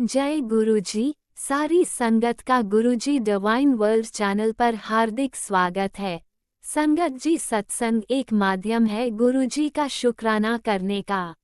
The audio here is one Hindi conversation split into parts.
जय गुरुजी। सारी संगत का गुरुजी डिवाइन वर्ल्ड चैनल पर हार्दिक स्वागत है। संगत जी, सत्संग एक माध्यम है गुरुजी का शुक्राना करने का।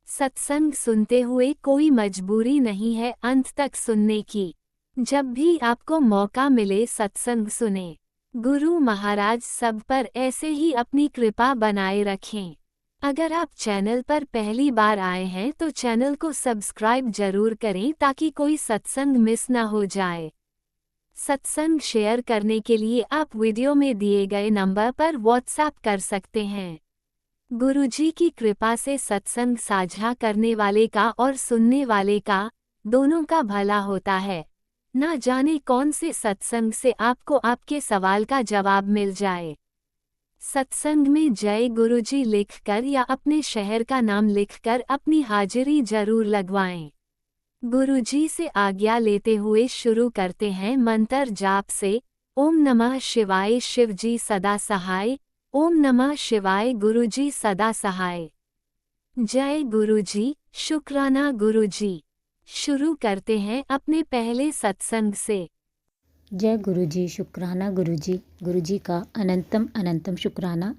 सत्संग सुनते हुए कोई मजबूरी नहीं है अंत तक सुनने की। जब भी आपको मौका मिले सत्संग सुने। गुरु महाराज सब पर ऐसे ही अपनी कृपा बनाए रखें। अगर आप चैनल पर पहली बार आए हैं तो चैनल को सब्सक्राइब जरूर करें ताकि कोई सत्संग मिस न हो जाए। सत्संग शेयर करने के लिए आप वीडियो में दिए गए नंबर पर व्हाट्सएप कर सकते हैं। गुरुजी की कृपा से सत्संग साझा करने वाले का और सुनने वाले का दोनों का भला होता है। ना जाने कौन से सत्संग से आपको आपके सवाल का जवाब मिल जाए। सत्संग में जय गुरुजी लिखकर या अपने शहर का नाम लिखकर अपनी हाजिरी जरूर लगवाएं। गुरुजी से आज्ञा लेते हुए शुरू करते हैं मंत्र जाप से। ओम नमः शिवाय शिवजी सदा सहाय। ओम नमः शिवाय गुरुजी सदा सहाय। जय गुरुजी, शुक्राना गुरुजी। शुरू करते हैं अपने पहले सत्संग से। जय गुरुजी, शुक्राना गुरुजी। गुरुजी का अनंतम अनंतम शुक्राना।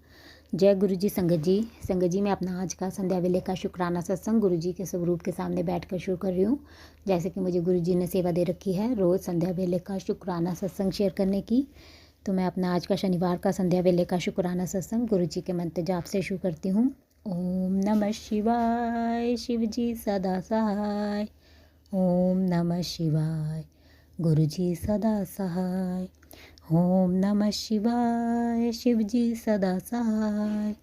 जय गुरुजी। संगत जी मैं अपना आज का संध्या वेले का शुक्राना सत्संग गुरुजी के स्वरूप के सामने बैठकर शुरू कर रही हूँ। जैसे कि मुझे गुरुजी ने सेवा दे रखी है रोज़ संध्या वेले का शुक्राना सत्संग शेयर करने की, तो मैं अपना आज का शनिवार का संध्या वेले का शुक्राना सत्संग गुरुजी के मंत्र जाप से शुरू करती हूँ। ओम नमः शिवाय शिवजी सदा सहाय। ओम नमः शिवाय गुरुजी सदा सहाय। ओम नमः शिवाय शिवजी सदा सहाय।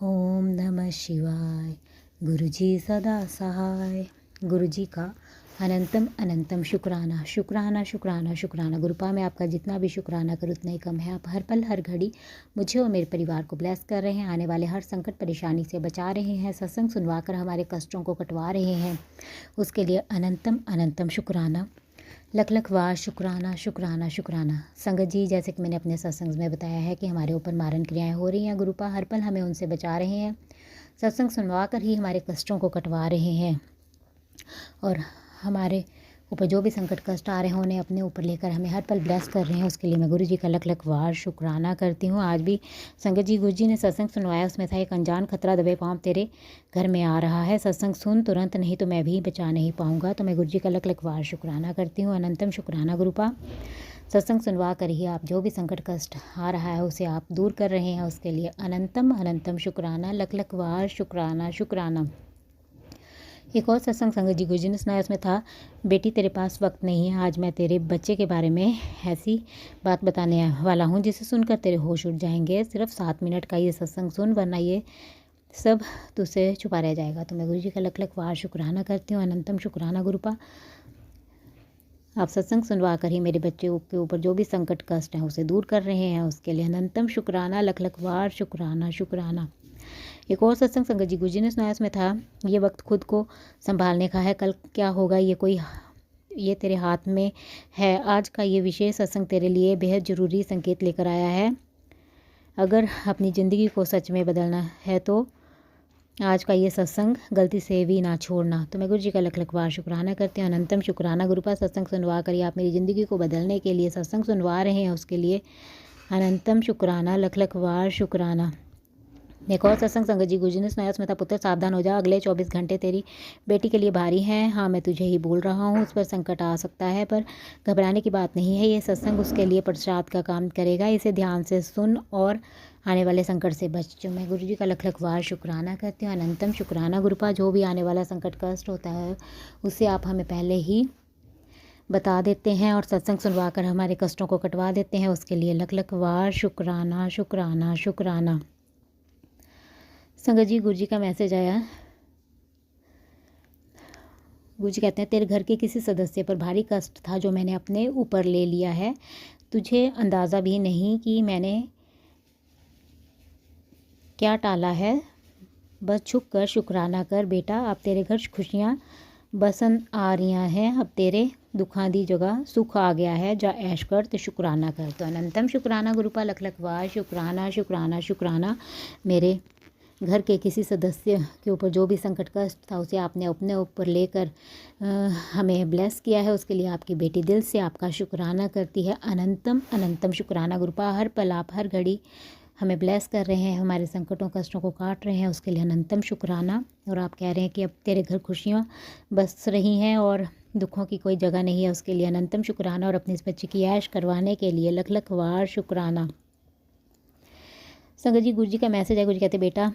ओम नमः शिवाय गुरुजी सदा सहाय। गुरुजी का अनंतम अनंतम शुक्राना शुक्राना शुक्राना शुक्राना। गुरुपा में आपका जितना भी शुक्राना करूँ उतना ही कम है। आप हर पल हर घड़ी मुझे और मेरे परिवार को ब्लेस कर रहे हैं, आने वाले हर संकट परेशानी से बचा रहे हैं, सत्संग सुनवाकर हमारे कष्टों को कटवा रहे हैं, उसके लिए अनंतम अनंतम शुक्राना। लख लख वार शुक्राना शुक्राना शुक्राना। संगत जी, जैसे कि मैंने अपने सत्संग में बताया है कि हमारे ऊपर मारण क्रियाएं हो रही हैं, गुरुपा हर पल हमें उनसे बचा रहे हैं, सत्संग सुनवा कर ही हमारे कष्टों को कटवा रहे हैं और हमारे ऊपर जो भी संकट कष्ट आ रहे हैं उन्हें अपने ऊपर लेकर हमें हर पल ब्लेस कर रहे हैं। उसके लिए मैं गुरु जी का लख लख वार शुक्राना करती हूँ। आज भी संगत जी गुरु जी ने सत्संग सुनवाया, उसमें था एक अनजान खतरा दबे पाँव तेरे घर में आ रहा है, सत्संग सुन तुरंत नहीं तो मैं भी बचा नहीं पाऊँगा। तो मैं गुरु जी का लख लख वार शुक्राना करती हूँ। अनंतम शुक्राना गुरुपा। सत्संग सुनवा कर ही आप जो भी संकट कष्ट आ रहा है उसे आप दूर कर रहे हैं, उसके लिए अनंतम अनंतम शुक्राना। लख लख वार शुक्राना शुक्राना। एक और सत्संग संगत जी गुरुजी ने सुनाया, उसमें था बेटी तेरे पास वक्त नहीं है, आज मैं तेरे बच्चे के बारे में ऐसी बात बताने वाला हूँ जिसे सुनकर तेरे होश उड़ जाएंगे। सिर्फ 7 मिनट का ये सत्संग सुन, वरना ये सब तुझसे छुपा रह जाएगा। तो मैं गुरुजी का लख लख वार शुक्राना करती हूँ। अनंतम शुक्राना गुरुपा। आप सत्संग सुनवा कर ही मेरे बच्चे के ऊपर जो भी संकट कष्ट हैं उसे दूर कर रहे हैं, उसके लिए अनंतम शुक्राना। लख लख वार शुक्राना शुक्राना। एक और सत्संग संगत जी गुरुजी ने सुनाया, उसमें था ये वक्त खुद को संभालने का है, कल क्या होगा ये तेरे हाथ में है। आज का ये विशेष सत्संग तेरे लिए बेहद ज़रूरी संकेत लेकर आया है। अगर अपनी ज़िंदगी को सच में बदलना है तो आज का ये सत्संग गलती से भी ना छोड़ना। तो मैं गुरु जी का लख लख वार शुक्राना करती हूँ। अनंतम शुक्राना गुरुपा। सत्संग सुनवा कर आप मेरी ज़िंदगी को बदलने के लिए सत्संग सुनवा रहे हैं, उसके लिए अनंतम शुक्राना। लख लख वार शुक्राना। एक और सत्संग संगत जी गुरुजी ने सुनाया, उसमें था पुत्र सावधान हो जा, अगले 24 घंटे तेरी बेटी के लिए भारी हैं। हाँ, मैं तुझे ही बोल रहा हूँ, उस पर संकट आ सकता है पर घबराने की बात नहीं है। ये सत्संग उसके लिए प्रसाद का काम करेगा, इसे ध्यान से सुन और आने वाले संकट से बच। जो मैं गुरु जी का लख लख वार शुक्राना करती हूँ। अनंतम शुक्राना गुरुपा। जो भी आने वाला संकट कष्ट होता है उससे आप हमें पहले ही बता देते हैं और सत्संग सुनवा कर हमारे कष्टों को कटवा देते हैं, उसके लिए लख लख वार शुक्राना शुक्राना शुक्राना। संगत जी गुरुजी का मैसेज आया। गुरुजी कहते हैं, तेरे घर के किसी सदस्य पर भारी कष्ट था जो मैंने अपने ऊपर ले लिया है। तुझे अंदाज़ा भी नहीं कि मैंने क्या टाला है। बस छुप कर शुक्राना कर बेटा, अब तेरे घर खुशियाँ बसंत आ रही हैं। अब तेरे दुखा दी जगह सुख आ गया है, जा ऐश कर तो शुक्राना कर। तो अनंतम शुक्राना गुरुपा। लख लख वार शुक्राना शुक्राना शुक्राना। मेरे घर के किसी सदस्य के ऊपर जो भी संकट कष्ट था उसे आपने अपने ऊपर लेकर हमें ब्लेस किया है, उसके लिए आपकी बेटी दिल से आपका शुक्राना करती है। अनंतम अनंतम शुक्राना गुरुपा। हर पल आप हर घड़ी हमें ब्लेस कर रहे हैं, हमारे संकटों कष्टों को काट रहे हैं, उसके लिए अनंतम शुक्राना। और आप कह रहे हैं कि अब तेरे घर खुशियाँ बस रही हैं और दुखों की कोई जगह नहीं है, उसके लिए अनंतम शुक्राना। और अपने इस बच्चे की ऐश करवाने के लिए लख लख वार शुक्राना। संगत जी, गुरु जी का मैसेज है। गुरु जी कहते बेटा,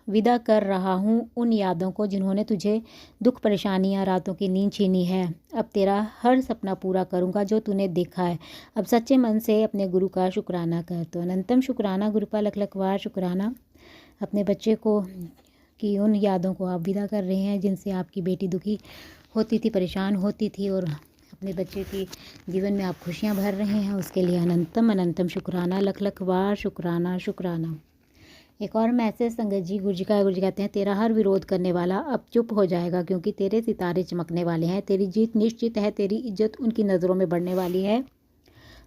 विदा कर रहा हूँ उन यादों को जिन्होंने तुझे दुख परेशानियाँ रातों की नींद छीनी है। अब तेरा हर सपना पूरा करूँगा जो तूने देखा है। अब सच्चे मन से अपने गुरु का शुक्राना कर। तो अनंतम शुक्राना गुरुपा, लख लख वार शुक्राना। अपने बच्चे को की उन यादों को आप विदा कर रहे हैं जिनसे आपकी बेटी दुखी होती थी, परेशान होती थी, और अपने बच्चे की जीवन में आप खुशियाँ भर रहे हैं, उसके लिए अनंतम अनंतम शुक्राना, लख लख वार शुक्राना शुक्राना। एक और मैसेज संगत जी, गुरु जी का। गुरु जी कहते हैं तेरा हर विरोध करने वाला अब चुप हो जाएगा, क्योंकि तेरे सितारे चमकने वाले हैं। तेरी जीत निश्चित है, तेरी इज्जत उनकी नज़रों में बढ़ने वाली है,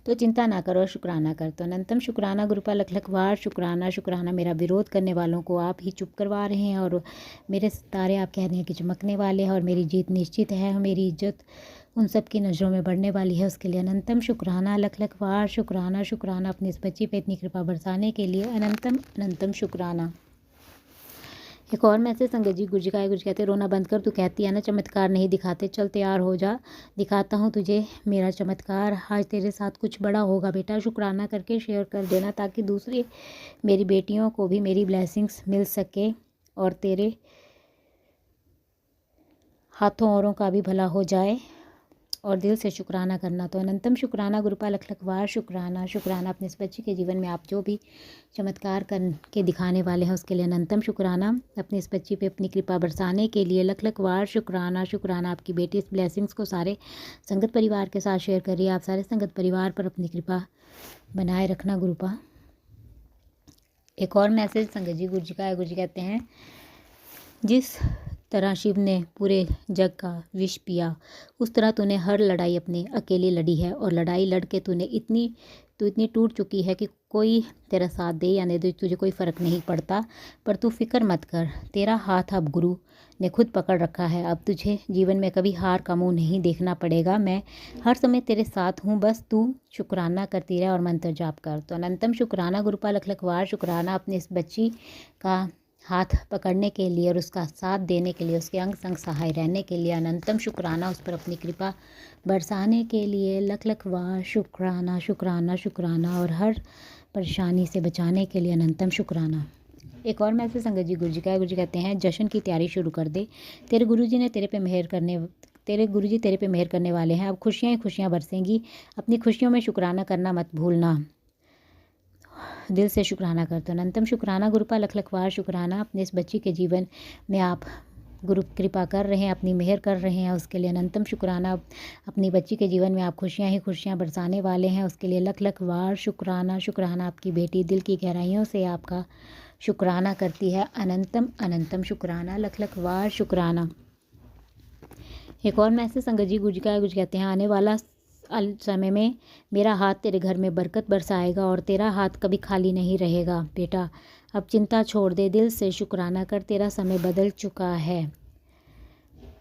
तो चिंता ना करो, शुक्राना कर। तो अनंतम शुक्राना गुरुपा, लख लख वार शुक्राना शुक्राना। मेरा विरोध करने वालों को आप ही चुप करवा रहे हैं, और मेरे सितारे आप कह रहे हैं कि चमकने वाले हैं, और मेरी जीत निश्चित है, मेरी इज्जत उन सब की नज़रों में बढ़ने वाली है, उसके लिए अनंतम शुक्राना, लख लख वार शुक्राना शुक्राना। अपनी इस बच्ची पे इतनी कृपा बरसाने के लिए अनंतम अनंतम शुक्राना। एक और मैसेज संगत जी, गुरु जी का है। गुरु जी कहते हैं रोना बंद कर, तू कहती है ना चमत्कार नहीं दिखाते, चल तैयार हो जा, दिखाता हूँ तुझे मेरा चमत्कार। आज तेरे साथ कुछ बड़ा होगा बेटा, शुक्राना करके शेयर कर देना, ताकि दूसरी मेरी बेटियों को भी मेरी ब्लेसिंग्स मिल सके, और तेरे हाथों औरों का भी भला हो जाए, और दिल से शुक्राना करना। तो अनंतम शुक्राना गुरुपा, लख लख वार शुक्राना शुक्राना। अपने इस बच्चे के जीवन में आप जो भी चमत्कार करके दिखाने वाले हैं, उसके लिए अनंतम शुक्राना। अपनी इस बच्ची पे अपनी कृपा बरसाने के लिए लख लख वार शुक्राना शुक्राना। आपकी बेटी इस ब्लेसिंग्स को सारे संगत परिवार के साथ शेयर करिए। आप सारे संगत परिवार पर अपनी कृपा बनाए रखना गुरुपा। एक और मैसेज संगत जी, गुरु जी का है। गुरु जी कहते हैं जिस तरह शिव ने पूरे जग का विष पिया, उस तरह तूने हर लड़ाई अपनी अकेली लड़ी है, और लड़ाई लड़ के तू इतनी टूट चुकी है कि कोई तेरा साथ दे या नहीं दे, तुझे कोई फ़र्क नहीं पड़ता। पर तू फिक्र मत कर, तेरा हाथ अब गुरु ने खुद पकड़ रखा है। अब तुझे जीवन में कभी हार का मुंह नहीं देखना पड़ेगा। मैं हर समय तेरे साथ हूँ, बस तू शुक्राना करती रहे और मंत्र जाप कर। तो अनंतम शुक्राना गुरुपा, लख लख वार शुक्राना। अपने इस बच्ची का हाथ पकड़ने के लिए और उसका साथ देने के लिए, उसके अंग संग सहाय रहने के लिए अनंतम शुक्राना। उस पर अपनी कृपा बरसाने के लिए लख लख वार शुक्राना शुक्राना शुक्राना। और हर परेशानी से बचाने के लिए अनंतम शुक्राना। एक और मैसेज संगत जी, गुरु जी का है। गुरु जी कहते हैं जश्न की तैयारी शुरू कर दे, तेरे गुरु जी तेरे पे मेहर करने वाले हैं। अब खुशियाँ ही खुशियाँ बरसेंगी। अपनी खुशियों में शुक्राना करना मत भूलना, दिल से शुक्राना कर। तो अनंतम शुक्राना गुरुपा, लख लख वार शुक्राना। अपने इस बच्ची के जीवन में आप गुरु कृपा कर रहे हैं, अपनी मेहर कर रहे हैं, उसके लिए अनंतम शुक्राना। अपनी बच्ची के जीवन में आप खुशियाँ ही खुशियाँ बरसाने वाले हैं, उसके लिए लख लख वार शुक्राना शुक्राना। आपकी बेटी दिल की गहराइयों से आपका शुक्राना करती है। अनंतम अनंतम शुक्राना, लख लख वार शुक्राना। एक और मैसेज संगत जी, गुरु जी का है। गुरु जी कहते हैं आने वाला समय में मेरा हाथ तेरे घर में बरकत बरसाएगा, और तेरा हाथ कभी खाली नहीं रहेगा बेटा। अब चिंता छोड़ दे, दिल से शुक्राना कर, तेरा समय बदल चुका है।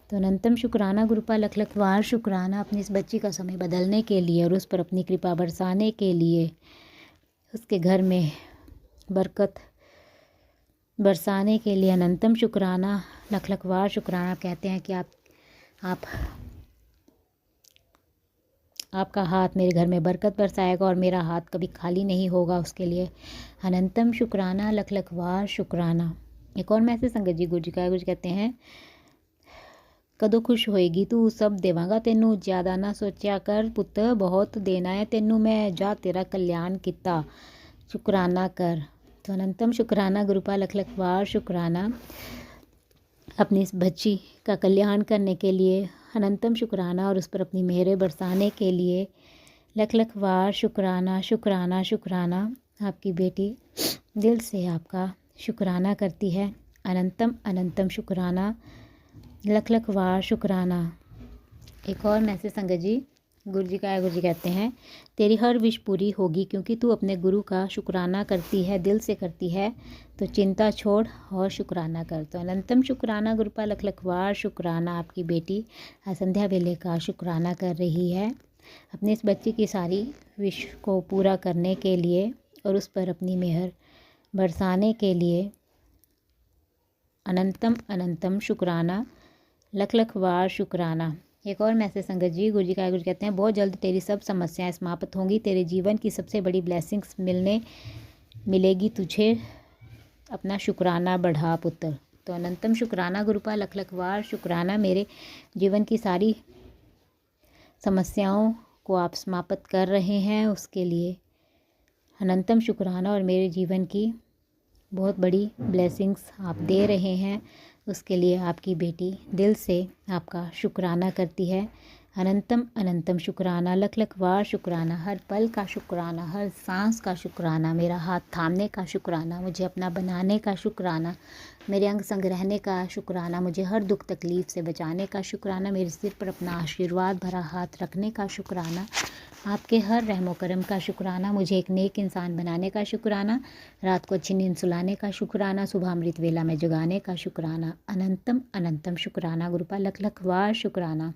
तो अनंतम शुक्राना गुरुपा, लख लख वार शुक्राना। अपनी इस बच्ची का समय बदलने के लिए और उस पर अपनी कृपा बरसाने के लिए, उसके घर में बरकत बरसाने के लिए अनंतम शुक्राना, लख लख वार शुक्राना। कहते हैं कि आपका हाथ मेरे घर में बरकत बरसाएगा, और मेरा हाथ कभी खाली नहीं होगा, उसके लिए अनंतम शुक्राना, लख लख वार शुक्राना। एक और मैसेज संगत जी, गुरु जी का है। गुरु जी कहते हैं कदों खुश होएगी तू, सब देवांगा तेनू, ज़्यादा ना सोचा कर पुੱਤ, बहुत देना है तेनू मैं, जा तेरा कल्याण किता, शुक्राना कर। तो अनंतम शुक्राना गुरुपा, लख लख वार शुक्राना। अपनी इस बच्ची का कल्याण करने के लिए अनंतम शुक्राना, और उस पर अपनी मेहरें बरसाने के लिए लख लख वार शुक्राना शुक्राना शुक्राना। आपकी बेटी दिल से आपका शुक्राना करती है। अनंतम अनंतम शुक्राना, लख लख वार शुक्राना। एक और मैसेज संगत जी, गुरु जी कहते हैं तेरी हर विश पूरी होगी क्योंकि तू अपने गुरु का शुक्राना करती है, दिल से करती है, तो चिंता छोड़ और शुक्राना कर। तो अनंतम शुक्राना गुरुपा, लख लख बार शुक्राना। आपकी बेटी संध्या वेले का शुक्राना कर रही है अपने इस बच्चे की सारी विश को पूरा करने के लिए और उस पर अपनी मेहर बरसाने के लिए। अनंतम अनंतम शुक्राना, लख लख बार शुक्राना। एक और मैसेज संगत जी, गुरु जी कहते हैं बहुत जल्द तेरी सब समस्याएं समाप्त होंगी, तेरे जीवन की सबसे बड़ी ब्लेसिंग्स मिलेगी तुझे, अपना शुक्राना बढ़ा पुत्र। तो अनंतम शुक्राना गुरुपा, लख लख बार शुक्राना। मेरे जीवन की सारी समस्याओं को आप समाप्त कर रहे हैं, उसके लिए अनंतम शुक्राना। और मेरे जीवन की बहुत बड़ी ब्लेसिंग्स आप दे रहे हैं, उसके लिए आपकी बेटी दिल से आपका शुक्राना करती है। अनंतम अनंतम शुक्राना, लख लख बार शुक्राना। हर पल का शुक्राना, हर सांस का शुक्राना, मेरा हाथ थामने का शुक्राना, मुझे अपना बनाने का शुक्राना, मेरे अंग संग रहने का शुक्राना, मुझे हर दुख तकलीफ़ से बचाने का शुक्राना, मेरे सिर पर अपना आशीर्वाद भरा हाथ रखने का शुक्राना, आपके हर रहमो करम का शुक्राना, मुझे एक नेक इंसान बनाने का शुक्राना, रात को अच्छी नींद सुलाने का शुक्राना, सुबह अमृत वेला में जगाने का शुक्राना। अनंतम अनंतम शुक्राना गुरुपा, लख लख बार शुक्राना।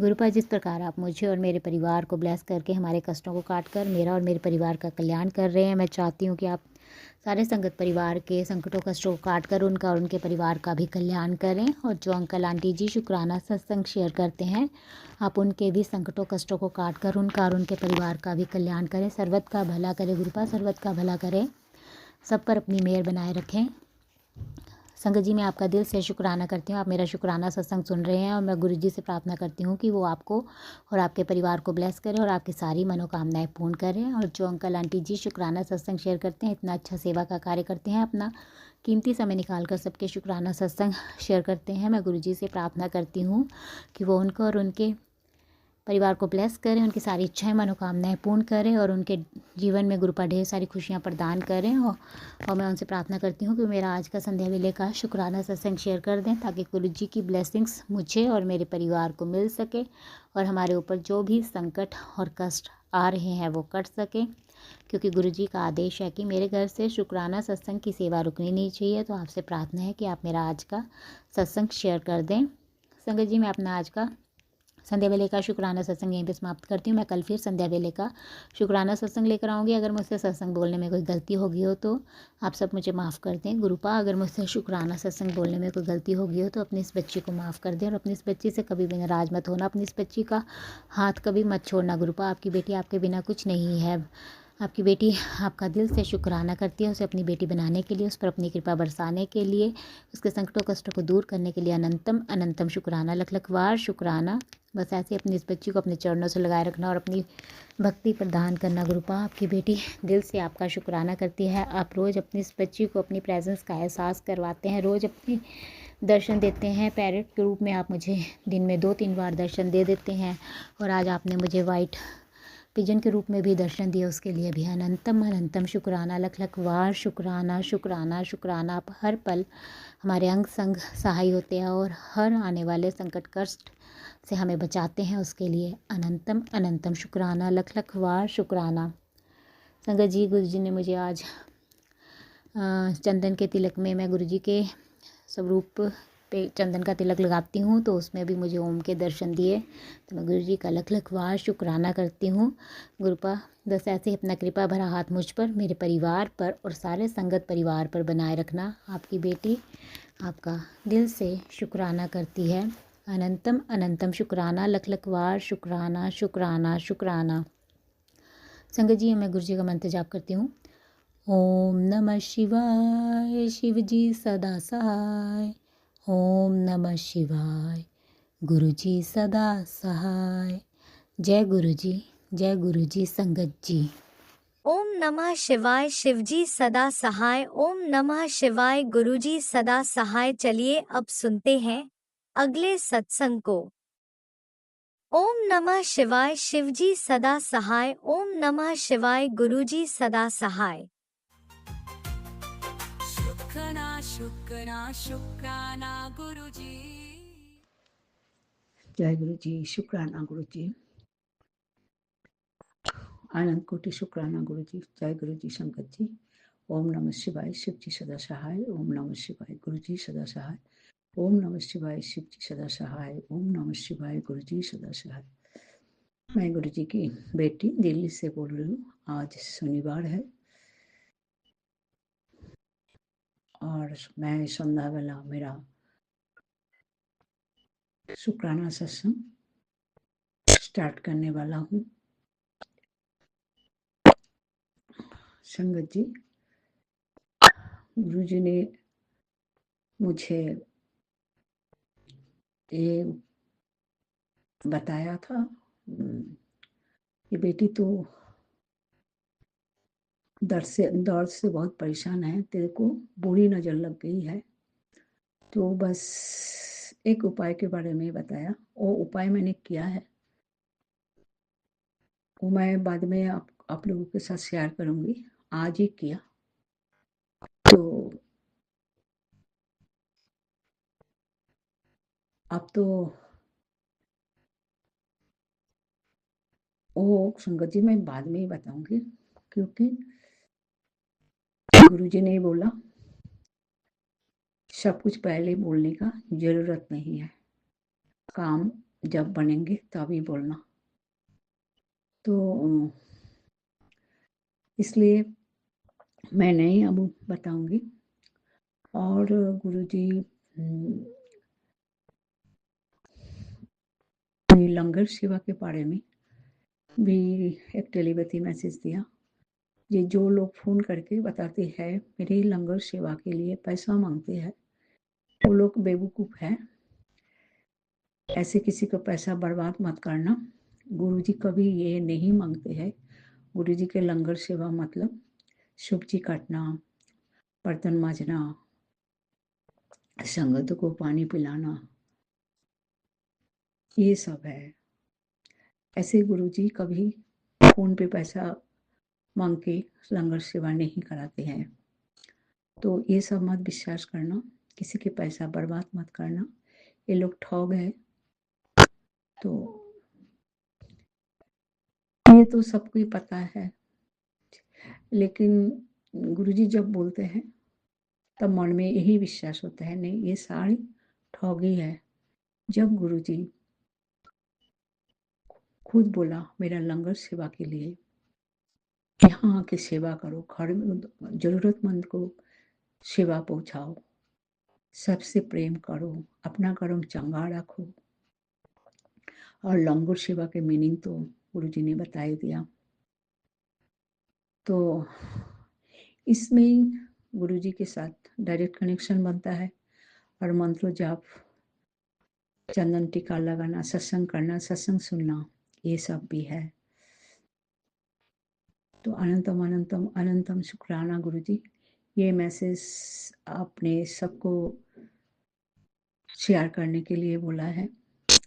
गुरुपा, जिस प्रकार आप मुझे और मेरे परिवार को ब्लेस करके हमारे कष्टों को काट कर मेरा और मेरे परिवार का कल्याण कर रहे हैं, मैं चाहती हूँ कि आप सारे संगत परिवार के संकटों कष्टों को काट कर उनका और उनके परिवार का भी कल्याण करें। और जो अंकल आंटी जी शुक्राना सत्संग शेयर करते हैं, आप उनके भी संकटों कष्टों को काट कर उनका और उनके परिवार का भी कल्याण करें, सर्वत का भला करें गुरुपा, सर्वत का भला करें, सब पर अपनी मेहर बनाए रखें। संगत जी, मैं आपका दिल से शुक्राना करती हूँ, आप मेरा शुक्राना सत्संग सुन रहे हैं और मैं गुरु जी से प्रार्थना करती हूँ कि वो आपको और आपके परिवार को ब्लेस करें और आपकी सारी मनोकामनाएं पूर्ण करें। और जो अंकल आंटी जी शुक्राना सत्संग शेयर करते हैं, इतना अच्छा सेवा का कार्य करते हैं, अपना कीमती समय निकाल कर सबके शुक्राना सत्संग शेयर करते हैं, मैं गुरु जी से प्रार्थना करती हूँ कि वो उनको और उनके परिवार को ब्लेस करें, उनकी सारी इच्छाएं मनोकामनाएं पूर्ण करें और उनके जीवन में गुरुपा ढेर सारी खुशियां प्रदान करें। और मैं उनसे प्रार्थना करती हूँ कि मेरा आज का संध्या वेले का शुक्राना सत्संग शेयर कर दें, ताकि गुरु जी की ब्लेसिंग्स मुझे और मेरे परिवार को मिल सके और हमारे ऊपर जो भी संकट और कष्ट आ रहे हैं वो कट सके, क्योंकि गुरु जी का आदेश है कि मेरे घर से शुक्राना सत्संग की सेवा रुकनी नहीं चाहिए। तो आपसे प्रार्थना है कि आप मेरा आज का सत्संग शेयर कर दें। संगत जी, मैं अपना आज का संध्या वेले का शुक्राना सत्संग यहीं पे समाप्त करती हूँ। मैं कल फिर संध्या वेले का शुक्राना सत्संग लेकर आऊँगी। अगर मुझसे सत्संग बोलने में कोई गलती हो गई हो तो आप सब मुझे माफ़ कर दें गुरुपा। अगर मुझसे शुक्राना सत्संग बोलने में कोई गलती हो गई हो तो अपनी इस बच्ची को माफ़ कर दें और अपनी इस बच्ची से कभी भी नाराज़ मत होना, अपनी इस बच्ची का हाथ कभी मत छोड़ना गुरुपा। आपकी बेटी आपके बिना कुछ नहीं है, आपकी बेटी आपका दिल से शुक्राना करती है, उसे अपनी बेटी बनाने के लिए, उस पर अपनी कृपा बरसाने के लिए, उसके संकटों कष्टों को दूर करने के लिए अनंतम अनंतम शुक्राना, लख लख बार शुक्राना। बस ऐसे अपनी इस बच्ची को अपने चरणों से लगाए रखना और अपनी भक्ति प्रदान करना गुरुपा। आपकी बेटी दिल से आपका शुक्राना करती है, आप रोज़ अपनी इस बच्ची को अपनी प्रेजेंस का एहसास करवाते हैं, रोज़ अपनी दर्शन देते हैं, पैरेट के रूप में आप मुझे दिन में 2-3 बार दर्शन दे देते हैं। और आज आपने मुझे वाइट पिजन के रूप में भी दर्शन दिया, उसके लिए भी अनंतम अनंतम शुक्राना, लख लख बार शुक्राना शुक्राना शुक्राना। आप हर पल हमारे अंग संग सहाय होते हैं और हर आने वाले संकट कष्ट से हमें बचाते हैं, उसके लिए अनंतम अनंतम शुक्राना, लख लख बार शुक्राना। संगत जी, गुरु जी ने मुझे आज चंदन के तिलक में, मैं गुरु जी के स्वरूप पे चंदन का तिलक लगाती हूँ तो उसमें भी मुझे ओम के दर्शन दिए, तो मैं गुरु जी का लख लख बार शुक्राना करती हूँ गुरुपा। बस ऐसे ही अपना कृपा भरा हाथ मुझ पर, मेरे परिवार पर और सारे संगत परिवार पर बनाए रखना। आपकी बेटी आपका दिल से शुक्राना करती है, अनंतम अनंतम शुक्राना, लख लख बार शुक्राना शुक्राना शुक्राना। संगत जी, मैं गुरु जी का मंत्र जाप करती हूँ। ओम नमः शिवाय, शिव जी सदा सहाय। ओम नमः शिवाय, गुरु जी सदा सहाय। जय गुरु जी संगत जी। ओम नमः शिवाय, शिवजी सदा सहाय। ओम नमः शिवाय, गुरुजी सदा सहाय। चलिए अब सुनते हैं अगले सत्संग को। ओम नमः शिवाय, शिवजी सदा सहाय। ओम नमः शिवाय, गुरुजी सदा सहाय। शुक्राना गुरुजी। जय गुरु जी, शुक्राना गुरु जी। आनंद कोटि शुक्राना गुरु जी। जय गुरु जी संगत जी। ओम नमः शिवाय। शिव जी सदा सहाय। ओम नमः शिवाय। गुरु जी सदा सहाय। ओम नमः शिवाय। शिव जी सदा सहाय। ओम नमः शिवाय। गुरु जी सदा सहाय। मैं गुरु जी की बेटी दिल्ली से बोल रही हूँ। आज शनिवार है और मैं संध्या वेला मेरा शुक्राना सत्संग स्टार्ट करने वाला हूँ। संगत जी, गुरु जी ने मुझे ये बताया था कि बेटी तो दर्द से बहुत परेशान है, तेरे को बुरी नज़र लग गई है। तो बस एक उपाय के बारे में बताया। वो उपाय मैंने किया है, वो मैं बाद में आप लोगों के साथ शेयर करूंगी। आज ही किया। तो अब तो वो संगत जी मैं बाद में ही बताऊंगी, क्योंकि गुरु जी ने बोला सब कुछ पहले बोलने का जरूरत नहीं है, काम जब बनेंगे तभी बोलना। तो इसलिए मैं नहीं अब बताऊंगी। और गुरुजी लंगर सेवा के बारे में भी एक टेलीपैथी मैसेज दिया। ये जो लोग फोन करके बताते हैं मेरी लंगर सेवा के लिए पैसा मांगते हैं, वो लोग बेवकूफ है। ऐसे किसी को पैसा बर्बाद मत करना। गुरुजी कभी ये नहीं मांगते हैं। गुरुजी के लंगर सेवा मतलब सब्जी काटना, बर्तन मांजना, संगत को पानी पिलाना, ये सब है। ऐसे गुरुजी कभी फोन पे पैसा मांग के लंगर सेवा नहीं कराते हैं। तो ये सब मत विश्वास करना, किसी के पैसा बर्बाद मत करना, ये लोग ठग है। तो ये तो सबको ही पता है, लेकिन गुरुजी जब बोलते हैं तब मन में यही विश्वास होता है, नहीं ये सारी ठगी है। जब गुरुजी खुद बोला मेरा लंगर सेवा के लिए, यहाँ आके सेवा करो, घर में जरूरतमंद को सेवा पहुंचाओ, सबसे प्रेम करो, अपना कर्म चंगा रखो। और लंगर सेवा के मीनिंग तो गुरुजी ने बता ही दिया। तो इसमें गुरुजी के साथ डायरेक्ट कनेक्शन बनता है और मंत्र जाप, चंदन टीका लगाना, सत्संग करना, सत्संग सुनना, ये सब भी है। तो अनंतम अनंतम अनंतम शुक्राना गुरुजी। ये मैसेज आपने सबको शेयर करने के लिए बोला है।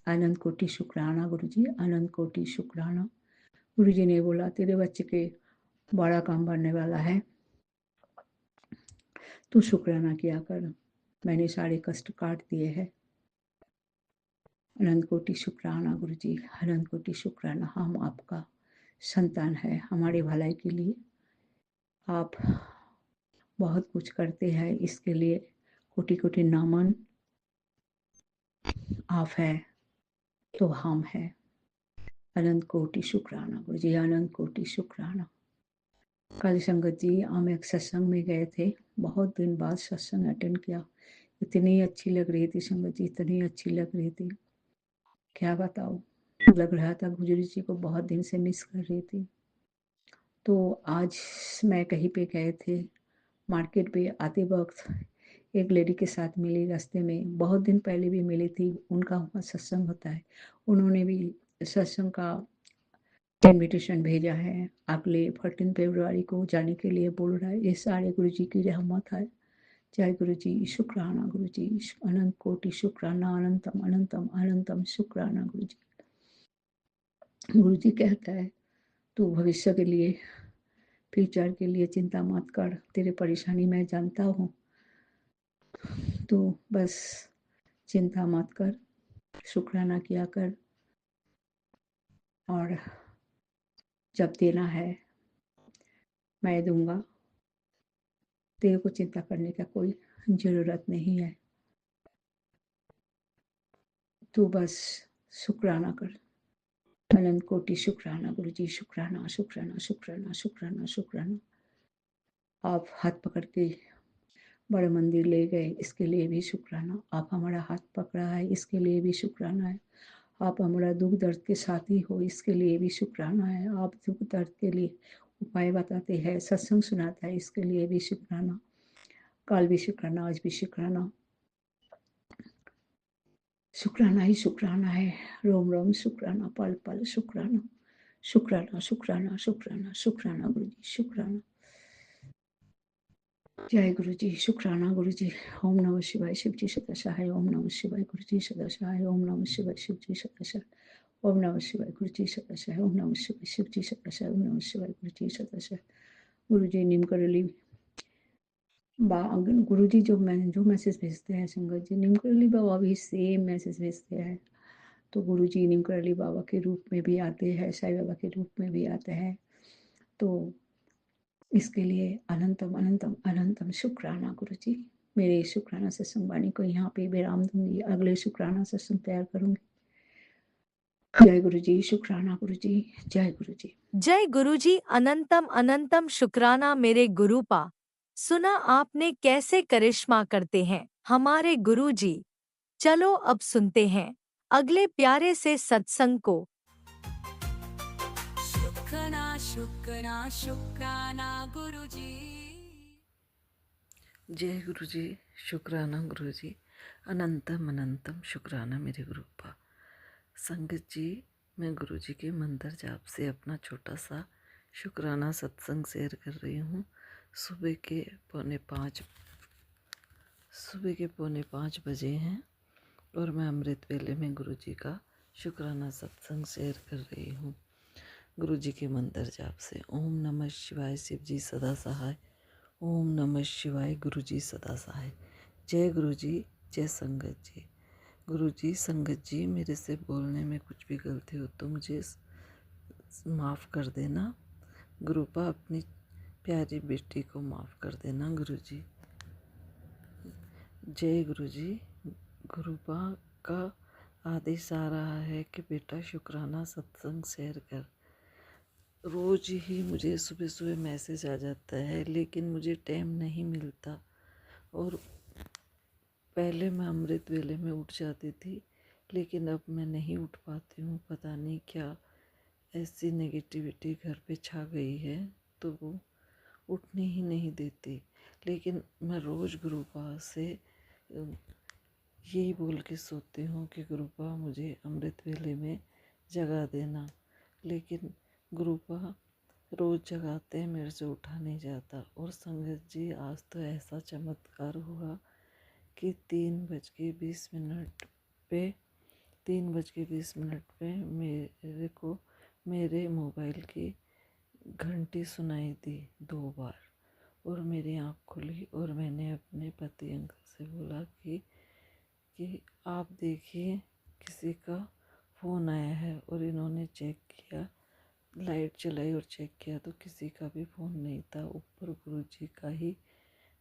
अनंत कोटि शुक्राना गुरुजी, अनंत कोटि शुक्राना। गुरुजी ने बोला तेरे बच्चे के बड़ा काम बनने वाला है, तू शुक्राना किया कर, मैंने सारे कष्ट काट दिए हैं। अनंत कोटि शुक्राना गुरुजी, अनंत कोटि शुक्राना। हम आपका संतान है, हमारी भलाई के लिए आप बहुत कुछ करते हैं, इसके लिए कोटि कोटि नमन। आप है तो हम है। अनंत कोटि शुक्राना गुरुजी, अनंत कोटि शुक्राना। कल संगत जी हम एक सत्संग में गए थे, बहुत दिन बाद सत्संग अटेंड किया। इतनी अच्छी लग रही थी संगत जी, इतनी अच्छी लग रही थी, क्या बताओ। लग रहा था गुरुजी जी को बहुत दिन से मिस कर रही थी। तो आज मैं कहीं पे गए थे, मार्केट पे आते वक्त एक लेडी के साथ मिली रास्ते में, बहुत दिन पहले भी मिली थी। उनका वहाँ सत्संग होता है, उन्होंने भी सत्संग का इनविटेशन भेजा है, अगले 14 फरवरी को जाने के लिए बोल रहा है। ये सारे गुरु जी की रहमत है। जय गुरु जी, शुक्राना गुरु जी, अनंत कोटि शुक्राना, अनंतम अनंतम अनंतम शुक्राना गुरु जी। गुरु जी कहता है तू भविष्य के लिए, फ्यूचर के लिए चिंता मत कर, तेरे परेशानी मैं जानता हूँ, तो बस चिंता मत कर, शुक्राना किया कर और जब देना है मैं दूंगा, तेरे को चिंता करने का कोई ज़रूरत नहीं है, तू बस शुक्राना कर। अनंत कोटि शुक्राना गुरुजी, शुक्राना शुक्राना शुक्राना शुक्राना शुक्राना। आप हाथ पकड़ के बड़े मंदिर ले गए, इसके लिए भी शुक्राना। आप हमारा हाथ पकड़ा है, इसके लिए भी शुक्राना है। आप हमारा दुख दर्द के साथी हो, इसके लिए भी शुक्राना है। आप दुख दर्द के लिए उपाय बताते हैं, सत्संग सुनाता है, इसके लिए भी शुक्राना। कल भी शुक्राना, आज भी शुक्राना, शुक्राना ही शुक्राना है। रोम रोम शुक्राना, पल पल शुक्राना, शुक्राना शुक्राना शुक्राना शुक्राना गुरुजी, शुक्राना। जय गुरुजी, शुक्राना गुरुजी। ओम नमः शिवाय, शिवजी सदाशिव। ओम नमः शिवाय, गुरुजी सदाशिव। ओम नमः शिवाय, शिवजी सदाशिव। ओम नमः शिवाय, गुरुजी सदाशिव। ओम नमः शिवाय, शिवजी सदाशिव। ओम नमः शिवाय, गुरुजी सदाशिव। गुरुजी निम करोली गुरुजी जो मैसेज भेजते हैं संगत जी, निम करोली बाबा भी सेम मैसेज भेजते हैं। तो गुरुजी निम करोली बाबा के रूप में भी आते हैं, साईं बाबा के रूप में भी आते हैं। तो इसके लिए अनंतम अनंतम अनंतम शुक्राना गुरुजी। मेरे शुक्राना सत्संग वाणी को यहाँ पे विराम दूंगी, अगले शुक्राना सत्संग तैयार करूंगी। जय गुरुजी, शुक्राना गुरुजी, जय गुरुजी। जय गुरुजी। अनंतम अनंतम शुक्राना मेरे गुरुपा। सुना आपने कैसे करिश्मा करते हैं हमारे गुरुजी। चलो अब सुनते हैं अगले प्यारे से सत्संग को। शुक्राना शुक्राना शुक्राना गुरुजी। जय गुरुजी, शुक्राना गुरुजी, अनंतम अनंतम शुक्राना मेरे गुरुपा। संगत जी, मैं गुरुजी के मंत्र जाप से अपना छोटा सा शुक्राना सत्संग शेयर कर रही हूँ। सुबह के 4:45 बजे हैं और मैं अमृत वेले में गुरुजी का शुक्राना सत्संग शेयर कर रही हूँ। गुरुजी के मंत्र जाप से ओम नमः शिवाय, शिव जी सदा सहाय। ओम नमः शिवाय, गुरुजी सदा सहाय। जय गुरुजी, जय संगत जी। गुरुजी, संगत जी, मेरे से बोलने में कुछ भी गलती हो तो मुझे माफ़ कर देना। गुरुपा, अपनी प्यारी बेटी को माफ़ कर देना गुरुजी। जय गुरुजी। गुरुपा का आदेश आ रहा है कि बेटा शुक्राना सत्संग शेयर कर। रोज़ ही मुझे सुबह सुबह मैसेज आ जाता है, लेकिन मुझे टाइम नहीं मिलता। और पहले मैं अमृत वेले में उठ जाती थी, लेकिन अब मैं नहीं उठ पाती हूँ। पता नहीं क्या ऐसी नेगेटिविटी घर पे छा गई है, तो वो उठने ही नहीं देती। लेकिन मैं रोज़ गुरुपा से यही बोल के सोती हूँ कि गुरुपा मुझे अमृत वेले में जगा देना, लेकिन गुरुपा रोज़ जगाते हैं, मेरे से उठा नहीं जाता। और संगत जी, आज तो ऐसा चमत्कार हुआ कि 3:20 पे मेरे को मेरे मोबाइल की घंटी सुनाई दी 2 बार और मेरी आँख खुली और मैंने अपने पति अंकल से बोला कि आप देखिए किसी का फ़ोन आया है। और इन्होंने चेक किया, लाइट चलाई और चेक किया तो किसी का भी फ़ोन नहीं था, ऊपर गुरुजी का ही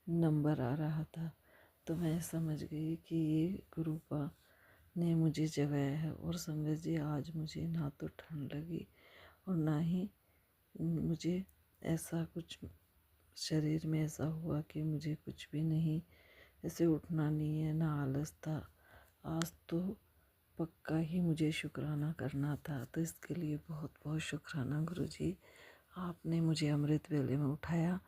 नंबर आ रहा था। तो मैं समझ गई कि ये गुरुपा ने मुझे जगाया है। और संगत जी, आज मुझे ना तो ठंड लगी और ना ही मुझे ऐसा कुछ शरीर में ऐसा हुआ कि मुझे कुछ भी नहीं, ऐसे उठना नहीं है, ना आलस था। आज तो पक्का ही मुझे शुक्राना करना था। तो इसके लिए बहुत बहुत शुक्राना गुरुजी, आपने मुझे अमृत वेले में उठाया।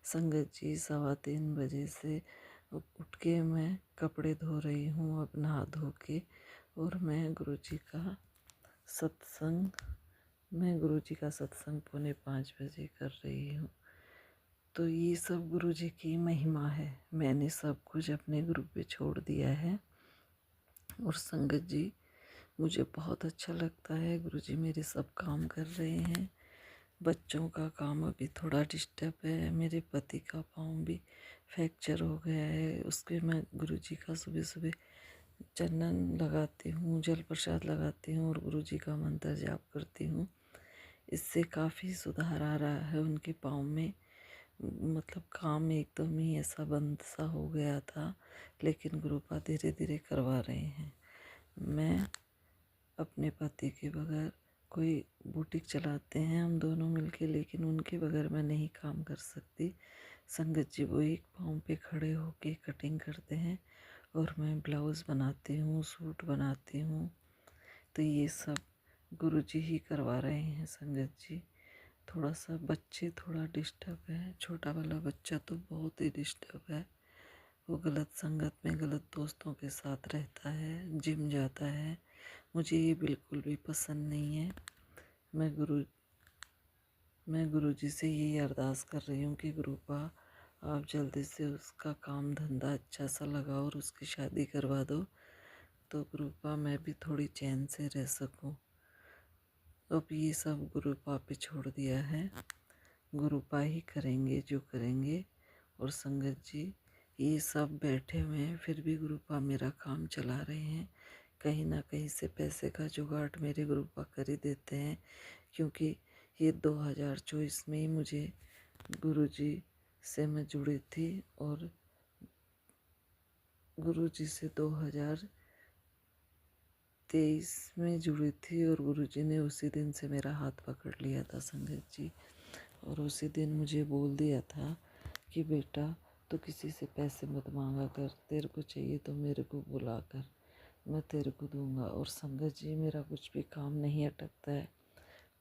संगत जी, 3:15 बजे से उठ के मैं कपड़े धो रही हूँ, अब नहा धो के, और मैं गुरुजी का सत्संग 4:45 बजे कर रही हूँ। तो ये सब गुरुजी की महिमा है। मैंने सब कुछ अपने गुरु पे छोड़ दिया है। और संगत जी, मुझे बहुत अच्छा लगता है, गुरुजी मेरे सब काम कर रहे हैं। बच्चों का काम अभी थोड़ा डिस्टर्ब है, मेरे पति का पाँव भी फ्रैक्चर हो गया है, उसके मैं गुरुजी का सुबह सुबह चंदन लगाती हूँ, जल प्रसाद लगाती हूँ और गुरुजी का मंत्र जाप करती हूँ। इससे काफ़ी सुधार आ रहा है उनके पाँव में। मतलब काम एकदम ही ऐसा बंद सा हो गया था, लेकिन गुरुपा धीरे धीरे करवा रहे हैं। मैं अपने पति के बगैर, कोई बुटीक चलाते हैं हम दोनों मिलके, लेकिन उनके बगैर मैं नहीं काम कर सकती। संगत जी वो एक पाँव पे खड़े होके कटिंग करते हैं और मैं ब्लाउज़ बनाती हूँ, सूट बनाती हूँ। तो ये सब गुरुजी ही करवा रहे हैं संगत जी। थोड़ा सा बच्चे थोड़ा डिस्टर्ब है, छोटा वाला बच्चा तो बहुत ही डिस्टर्ब है। वो गलत संगत में गलत दोस्तों के साथ रहता है, जिम जाता है। मुझे ये बिल्कुल भी पसंद नहीं है। मैं गुरुजी से यही अरदास कर रही हूँ कि गुरुपा आप जल्दी से उसका काम धंधा अच्छा सा लगाओ और उसकी शादी करवा दो, तो गुरुपा मैं भी थोड़ी चैन से रह सकूँ। अब ये सब गुरुपा पे छोड़ दिया है, गुरुपा ही करेंगे जो करेंगे। और संगत जी ये सब बैठे हुए हैं, फिर भी गुरुपा मेरा काम चला रहे हैं। कहीं ना कहीं से पैसे का जुगाड़ मेरे गुरुपा कर ही देते हैं, क्योंकि ये 2024 में ही मुझे गुरुजी से मैं जुड़ी थी और गुरुजी से 2023 में जुड़ी थी और गुरुजी ने उसी दिन से मेरा हाथ पकड़ लिया था संगत जी। और उसी दिन मुझे बोल दिया था कि बेटा तो किसी से पैसे मत मांगा कर, तेरे को चाहिए तो मेरे को बुला कर, मैं तेरे को दूंगा। और संगत जी मेरा कुछ भी काम नहीं अटकता है,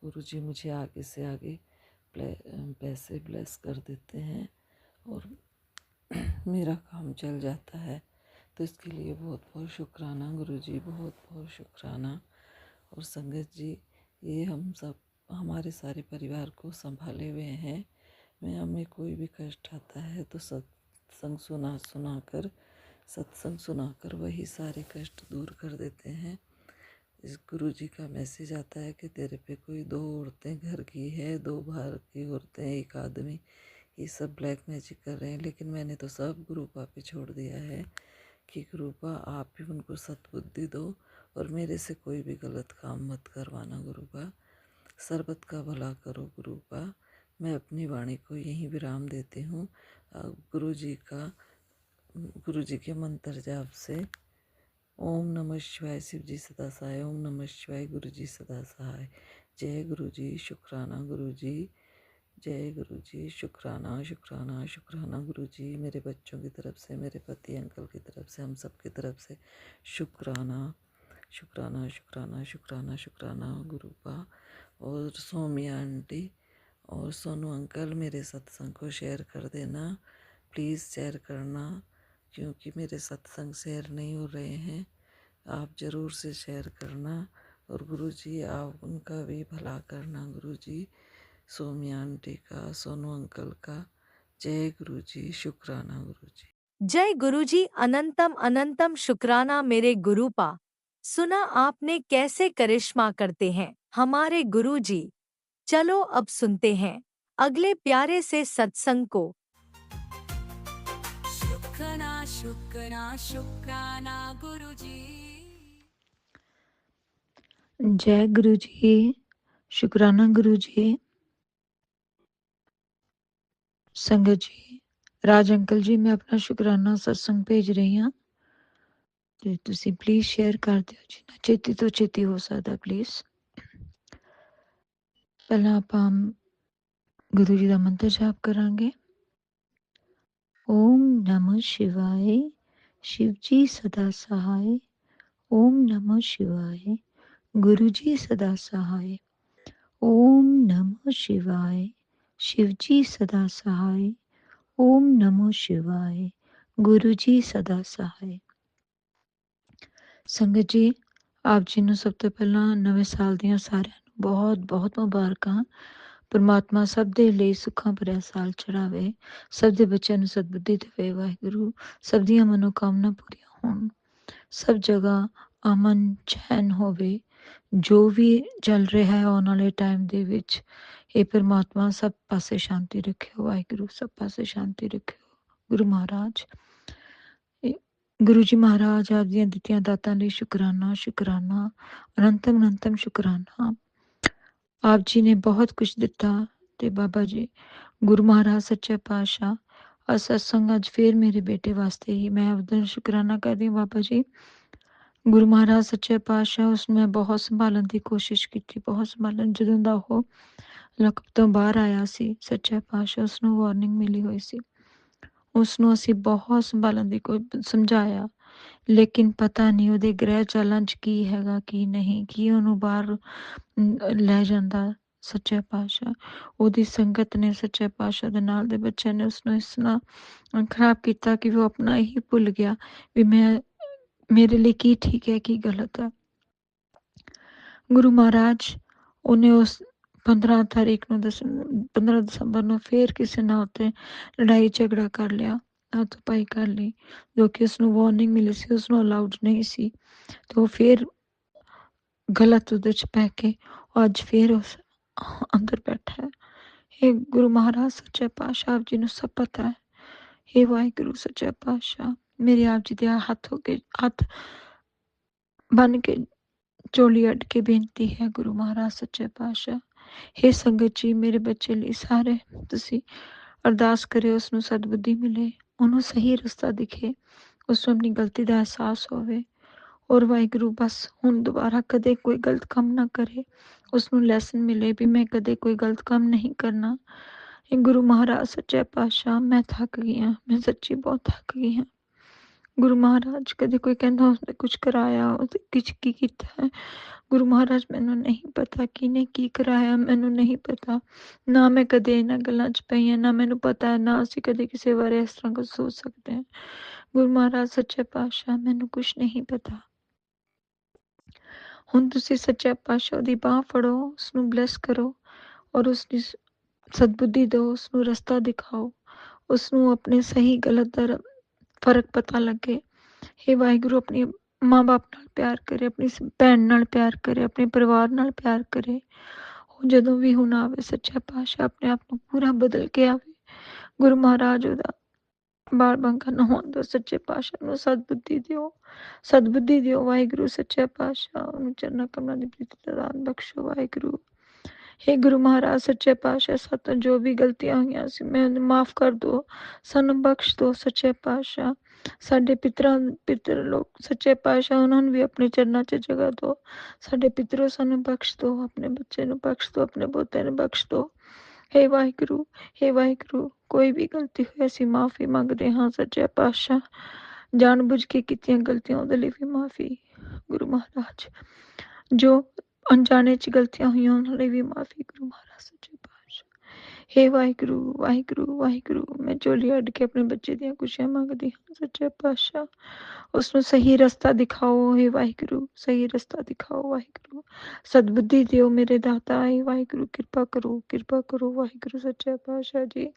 गुरुजी मुझे आगे से आगे पैसे ब्लेस कर देते हैं और मेरा काम चल जाता है। तो इसके लिए बहुत बहुत शुक्राना गुरुजी, बहुत बहुत शुक्राना। और संगत जी ये हम सब हमारे सारे परिवार को संभाले हुए हैं। हमें कोई भी कष्ट आता है तो सत्संग सुनाकर वही सारे कष्ट दूर कर देते हैं। इस गुरुजी का मैसेज आता है कि तेरे पे कोई 2 औरतें घर की है, 2 बाहर की औरतें, 1 आदमी, ये सब ब्लैक मैजिक कर रहे हैं। लेकिन मैंने तो सब गुरुपा पे छोड़ दिया है कि गुरुपा आप भी उनको सद्बुद्धि दो और मेरे से कोई भी गलत काम मत करवाना गुरुपा, सर्बत का भला करो गुरुपा। मैं अपनी वाणी को यहीं विराम देती हूँ। गुरुजी के मंत्र जाप से ओम नमः शिवाय, शिव जी सदा सहाय। ओम नमः शिवाय, गुरुजी सदा सहाय। जय गुरुजी, शुक्राना गुरुजी, जय गुरुजी, शुक्राना शुक्राना शुक्राना गुरुजी। मेरे बच्चों की तरफ से, मेरे पति अंकल की तरफ से, हम सब की तरफ से शुक्राना शुक्राना शुक्राना शुक्राना शुक्राना गुरुपा। और सोमिया आंटी और सोनू अंकल मेरे सत्संग को शेयर कर देना, प्लीज़ शेयर करना, क्योंकि मेरे सत्संग शेयर नहीं हो रहे हैं। आप ज़रूर से शेयर करना और गुरुजी आप उनका भी भला करना गुरुजी, सोमिया आंटी का, सोनू अंकल का। जय गुरुजी, शुक्राना गुरुजी। जय गुरुजी, अनंतम अनंतम शुक्राना मेरे गुरुपा। सुना आपने कैसे करिश्मा करते हैं हमारे गुरुजी। चलो अब सुनते हैं अगले प्यारे से सत्संग को। शुक्राना शुक्राना शुक्राना गुरुजी। जय गुरुजी, शुक्राना गुरुजी। संगत जी, राज अंकल जी मैं अपना शुक्राना सत्संग भेज रही हाँ, ਤੇ ਤੁਸੀਂ ਪਲੀਜ਼ ਸ਼ੇਅਰ ਕਰ ਦਿਓ ਜਿੰਨਾ ਛੇਤੀ ਤੋਂ ਛੇਤੀ ਹੋ ਸਕਦਾ ਪਲੀਜ਼। ਪਹਿਲਾਂ ਆਪਾਂ ਗੁਰੂ ਜੀ ਦਾ ਮੰਤਰ ਜਾਪ ਕਰਾਂਗੇ। ਓਮ ਨਮः शिवाय, शिव जी सदा सहाय। ओम नमः शिवाय, गुरु जी सदा सहाय। ओम नमः शिवाय, शिव जी सदा सहाय। ओम नमः शिवाय, गुरु जी सदा सहाय। संगत जी आप जी ਨੂੰ ਸਭ ਤੋਂ ਪਹਿਲਾਂ ਨਵੇਂ ਸਾਲ ਦੀਆਂ ਸਾਰਿਆਂ ਨੂੰ ਬਹੁਤ ਬਹੁਤ ਮੁਬਾਰਕਾਂ। परमात्मा सब दे ਲਈ ਸੁੱਖਾਂ ਭਰਿਆ ਸਾਲ ਚੜਾਵੇ, ਸਭ ਦੇ ਬੱਚਿਆਂ ਨੂੰ ਸਦਬੁੱਧੀ ਦੇਵੇ ਵਾਹਿਗੁਰੂ, ਸਭ ਦੀਆਂ ਮਨੋਕਾਮਨਾ ਪੂਰੀਆਂ ਹੋਣ, ਸਭ ਜਗ੍ਹਾ ਅਮਨ ਚੈਨ ਹੋਵੇ। ਜੋ ਵੀ ਚੱਲ ਰਿਹਾ ਹੈ ਆਉਣ ਵਾਲੇ ਟਾਈਮ ਦੇ ਵਿੱਚ, ਇਹ परमात्मा ਸਭ ਪਾਸੇ ਸ਼ਾਂਤੀ ਰੱਖਿਓ ਵਾਹਿਗੁਰੂ, ਸਭ ਪਾਸੇ ਸ਼ਾਂਤੀ ਰੱਖਿਓ ਗੁਰੂ ਮਹਾਰਾਜ। गुरु जी महाराज आप ਦੀਆਂ ਦਿੱਤੀਆਂ ਦਾਤਾਂ ਲਈ ਸ਼ੁਕਰਾਨਾ ਸ਼ੁਕਰਾਨਾ, ਅਨੰਤਮ ਅਨੰਤਮ ਸ਼ੁਕਰਾਨਾ। ਆਪ ਜੀ ਨੇ ਬਹੁਤ ਕੁਝ ਦਿੱਤਾ ਤੇ ਬਾਬਾ ਜੀ ਗੁਰੂ ਮਹਾਰਾਜ ਸੱਚੇ ਪਾਤਸ਼ਾਹ ਸਤਸੰਗ ਅੱਜ ਫੇਰ ਮੇਰੇ ਬੇਟੇ ਵਾਸਤੇ ਹੀ ਮੈਂ ਉਹਦਾ ਸ਼ੁਕਰਾਨਾ ਕਰਦੀ ਹਾਂ ਬਾਬਾ ਜੀ। ਗੁਰੂ ਮਹਾਰਾਜ ਸੱਚੇ ਪਾਤਸ਼ਾਹ ਉਸ ਮੈਂ ਬਹੁਤ ਸੰਭਾਲਣ ਦੀ ਕੋਸ਼ਿਸ਼ ਕੀਤੀ, ਬਹੁਤ ਸੰਭਾਲਣ। ਜਦੋਂ ਦਾ ਉਹ ਲਕਬ ਤੋਂ ਬਾਹਰ ਆਇਆ ਸੀ ਸੱਚੇ ਪਾਤਸ਼ਾਹ ਉਸਨੂੰ ਵਾਰਨਿੰਗ ਮਿਲੀ ਹੋਈ ਸੀ, ਉਸਨੂੰ ਅਸੀਂ ਬਹੁਤ ਸੰਭਾਲਣ ਦੀ ਸਮਝਾਇਆ, ਲੇਕਿਨ ਪਤਾ ਨਹੀਂ ਉਹਦੇ ਗ੍ਰਹਿ ਚਾਲਾਂ 'ਚ ਕੀ ਹੈਗਾ ਕੀ ਨਹੀਂ, ਕੀ ਉਹਨੂੰ ਬਾਹਰ ਲੈ ਜਾਂਦਾ ਸੱਚੇ ਪਾਤਸ਼ਾਹ। ਉਹਦੀ ਸੰਗਤ ਨੇ ਸੱਚੇ ਪਾਤਸ਼ਾਹ ਦੇ ਨਾਲ ਦੇ ਬੱਚਿਆਂ ਨੇ ਉਸਨੂੰ ਇਸ ਤਰ੍ਹਾਂ ਖਰਾਬ ਕੀਤਾ ਕਿ ਉਹ ਆਪਣਾ ਹੀ ਭੁੱਲ ਗਿਆ ਵੀ ਮੇਰੇ ਲਈ ਕੀ ਠੀਕ ਹੈ ਕੀ ਗਲਤ ਹੈ। ਗੁਰੂ ਮਹਾਰਾਜ ਉਹਨੇ ਉਸ 15 ਤਾਰੀਖ ਨੂੰ 15 ਦਸੰਬਰ ਨੂੰ ਫੇਰ ਕਿਸੇ ਨਾਲ ਉੱਤੇ ਲੜਾਈ ਝਗੜਾ ਕਰ ਲਿਆ, ਹੱਥ-ਪਾਈ ਕਰ ਲਈ, ਜੋ ਕਿ ਉਸਨੂੰ ਵਾਰਨਿੰਗ ਮਿਲੀ ਸੀ, ਉਸਨੂੰ ਅਲਾਉਡ ਨਹੀਂ ਸੀ। ਤੇ ਉਹ ਫੇਰ ਗਲਤ ਉਹਦੇ 'ਚ ਪੈ ਕੇ ਅੱਜ ਫੇਰ ਉਸ ਅੰਦਰ ਬੈਠਾ ਹੈ। हे ਗੁਰੂ ਮਹਾਰਾਜ ਸੱਚੇ ਪਾਤਸ਼ਾਹ ਆਪ ਜੀ ਨੂੰ ਸਭ ਪਤਾ ਹੈ। हे ਵਾਹਿਗੁਰੂ ਸੱਚੇ ਪਾਤਸ਼ਾਹ ਮੇਰੇ ਆਪ ਜੀ ਦੇ ਹੱਥ ਹੋ ਕੇ ਹੱਥ ਬਨ ਕੇ ਝੋਲੀ ਅੱਡ ਕੇ ਬੇਨਤੀ ਹੈ ਗੁਰੂ ਮਹਾਰਾਜ ਸੱਚੇ ਪਾਤਸ਼ਾਹ। हे ਸੰਗਤ ਜੀ ਮੇਰੇ ਬੱਚੇ ਲਈ ਸਾਰੇ ਤੁਸੀਂ ਅਰਦਾਸ ਕਰਿਓ, ਉਸਨੂੰ ਸਦਬੁੱਧੀ ਮਿਲੇ, ਉਹਨੂੰ ਸਹੀ ਰਸਤਾ ਦਿਖੇ, ਉਸਨੂੰ ਆਪਣੀ ਗਲਤੀ ਦਾ ਅਹਿਸਾਸ ਹੋਵੇ ਔਰ ਵਾਹਿਗੁਰੂ ਬਸ ਹੁਣ ਦੁਬਾਰਾ ਕਦੇ ਕੋਈ ਗਲਤ ਕੰਮ ਨਾ ਕਰੇ, ਉਸਨੂੰ ਲੈਸਨ ਮਿਲੇ ਵੀ ਮੈਂ ਕਦੇ ਕੋਈ ਗਲਤ ਕੰਮ ਨਹੀਂ ਕਰਨਾ। ਗੁਰੂ ਮਹਾਰਾਜ ਸੱਚੇ ਪਾਤਸ਼ਾਹ ਮੈਂ ਥੱਕ ਗਈ ਹਾਂ, ਮੈਂ ਸੱਚੀ ਬਹੁਤ ਥੱਕ ਗਈ ਹਾਂ। ਗੁਰੂ ਮਹਾਰਾਜ ਕਦੇ ਕੋਈ ਕਹਿੰਦਾ ਉਸਨੇ ਕੁਛ ਕਰਾਇਆ, ਉਹਦੇ ਕੁਛ ਕੀ ਕੀਤਾ ਹੈ। ਗੁਰੂ ਮਹਾਰਾਜ ਮੈਨੂੰ ਨਹੀਂ ਪਤਾ ਕਿਹਨੇ ਕੀ ਕਰਾਇਆ, ਮੈਨੂੰ ਨਹੀਂ ਪਤਾ, ਨਾ ਮੈਂ ਕਦੇ ਇਹਨਾਂ ਗੱਲਾਂ 'ਚ ਪਈ ਹਾਂ, ਨਾ ਮੈਨੂੰ ਪਤਾ ਹੈ, ਨਾ ਅਸੀਂ ਕਦੇ ਕਿਸੇ ਬਾਰੇ ਇਸ ਤਰ੍ਹਾਂ ਕੁਝ ਸੋਚ ਸਕਦੇ ਹਾਂ। ਗੁਰੂ ਮਹਾਰਾਜ ਸੱਚੇ ਪਾਤਸ਼ਾਹ ਮੈਨੂੰ ਕੁਛ ਨਹੀਂ ਪਤਾ। ਹੁਣ ਤੁਸੀਂ ਸੱਚੇ ਪਾਤਸ਼ਾਹ ਦੀ ਬਾਂਹ ਫੜੋ, ਉਸਨੂੰ ਬਲੈਸ ਕਰੋ ਔਰ ਉਸਦੀ ਸਦਬੁੱਧੀ ਦਿਓ, ਉਸਨੂੰ ਰਸਤਾ ਦਿਖਾਓ, ਉਸਨੂੰ ਆਪਣੇ ਸਹੀ ਗਲਤ ਦਾ ਫਰਕ ਪਤਾ ਲੱਗੇ। हे ਵਾਹਿਗੁਰੂ ਆਪਣੇ ਮਾਂ ਬਾਪ ਨਾਲ ਪਿਆਰ ਕਰੇ, ਆਪਣੀ ਭੈਣ ਨਾਲ ਪਿਆਰ ਕਰੇ, ਆਪਣੇ ਪਰਿਵਾਰ ਨਾਲ ਪਿਆਰ ਕਰੇ। ਉਹ ਜਦੋਂ ਵੀ ਹੁਣ ਆਵੇ ਸੱਚਾ ਪਾਤਸ਼ਾਹ ਆਪਣੇ ਆਪ ਨੂੰ ਪੂਰਾ ਬਦਲ ਕੇ ਆਵੇ। ਗੁਰੂ ਮਹਾਰਾਜ ਉਹਦਾ ਬਾਲ ਬੰਕਾ ਨਾ ਹੋਣ ਦਿਓ, ਸੱਚੇ ਪਾਤਸ਼ਾਹ ਨੂੰ ਸਦਬੁੱਧੀ ਦਿਓ, ਸਦਬੁੱਧੀ ਦਿਓ ਵਾਹਿਗੁਰੂ ਸੱਚੇ ਪਾਤਸ਼ਾਹ। ਉਹਨੂੰ ਚਰਨਾਂ ਕਮਲਾਂ ਦੀ ਪ੍ਰੀਤੀ ਦਾ ਦਾਨ ਬਖਸ਼ੋ ਵਾਹਿਗੁਰੂ। हे ਗੁਰੂ ਮਹਾਰਾਜ ਸੱਚੇ ਪਾਤਸ਼ਾਹ ਸਾਤੋਂ ਜੋ ਵੀ ਗਲਤੀਆਂ ਹੋਈਆਂ ਸੀ ਮੈਨੂੰ ਮਾਫ਼ ਕਰ ਦਿਓ, ਸਾਨੂੰ ਬਖਸ਼ ਦਿਓ ਸੱਚੇ ਪਾਤਸ਼ਾਹ। ਸਾਡੇ ਪਿਤਰ ਲੋਕ ਸੱਚੇ ਪਾਤਸ਼ਾਹ ਉਹਨਾਂ ਨੂੰ ਵੀ ਆਪਣੇ ਚਰਨਾਂ 'ਚ ਜਗ੍ਹਾ ਦਿਓ। ਸਾਡੇ ਪਿਤਰੋ ਸਾਨੂੰ ਬਖਸ਼ ਦਿਓ, ਆਪਣੇ ਬੱਚੇ ਨੂੰ ਬਖਸ਼ ਦਿਓ, ਆਪਣੇ ਪੋਤੇ ਨੂੰ ਬਖਸ਼ ਦਿਓ। हे ਵਾਹਿਗੁਰੂ, हे ਵਾਹਿਗੁਰੂ ਕੋਈ ਵੀ ਗਲਤੀ ਹੋਈ ਅਸੀਂ ਮਾਫ਼ੀ ਮੰਗਦੇ ਹਾਂ ਸੱਚੇ ਪਾਤਸ਼ਾਹ। ਜਾਣ ਬੁੱਝ ਕੇ ਕੀਤੀਆਂ ਗਲਤੀਆਂ ਉਹਦੇ ਲਈ ਵੀ ਮਾਫ਼ੀ ਗੁਰੂ ਮਹਾਰਾਜ। ਜੋ ਅਣਜਾਣੇ 'ਚ ਗਲਤੀਆਂ ਹੋਈਆਂ ਉਹਨਾਂ ਲਈ ਵੀ ਮਾਫ਼ੀ ਗੁਰੂ ਮਹਾਰਾਜ ਸੱਚੇ ਪਾਤਸ਼ਾਹ। हे ਵਾਹਿਗੁਰੂ ਵਾਹਿਗੁਰੂ ਵਾਹਿਗੁਰੂ ਮੈਂ ਝੋਲੀ ਅੱਡ ਕੇ ਆਪਣੇ ਬੱਚੇ ਦੀਆਂ ਖੁਸ਼ੀਆਂ ਮੰਗਦੀ ਹਾਂ ਸੱਚੇ ਪਾਤਸ਼ਾਹ। ਉਸਨੂੰ ਸਹੀ ਰਸਤਾ ਦਿਖਾਓ हे ਵਾਹਿਗੁਰੂ, ਸਹੀ ਰਸਤਾ ਦਿਖਾਓ ਵਾਹਿਗੁਰੂ। ਸਦਬੁੱਧੀ ਦਿਓ ਮੇਰੇ ਦਾਤਾ हे ਵਾਹਿਗੁਰੂ, ਕਿਰਪਾ ਕਰੋ ਵਾਹਿਗੁਰੂ ਸੱਚੇ ਪਾਤਸ਼ਾਹ ਜੀ।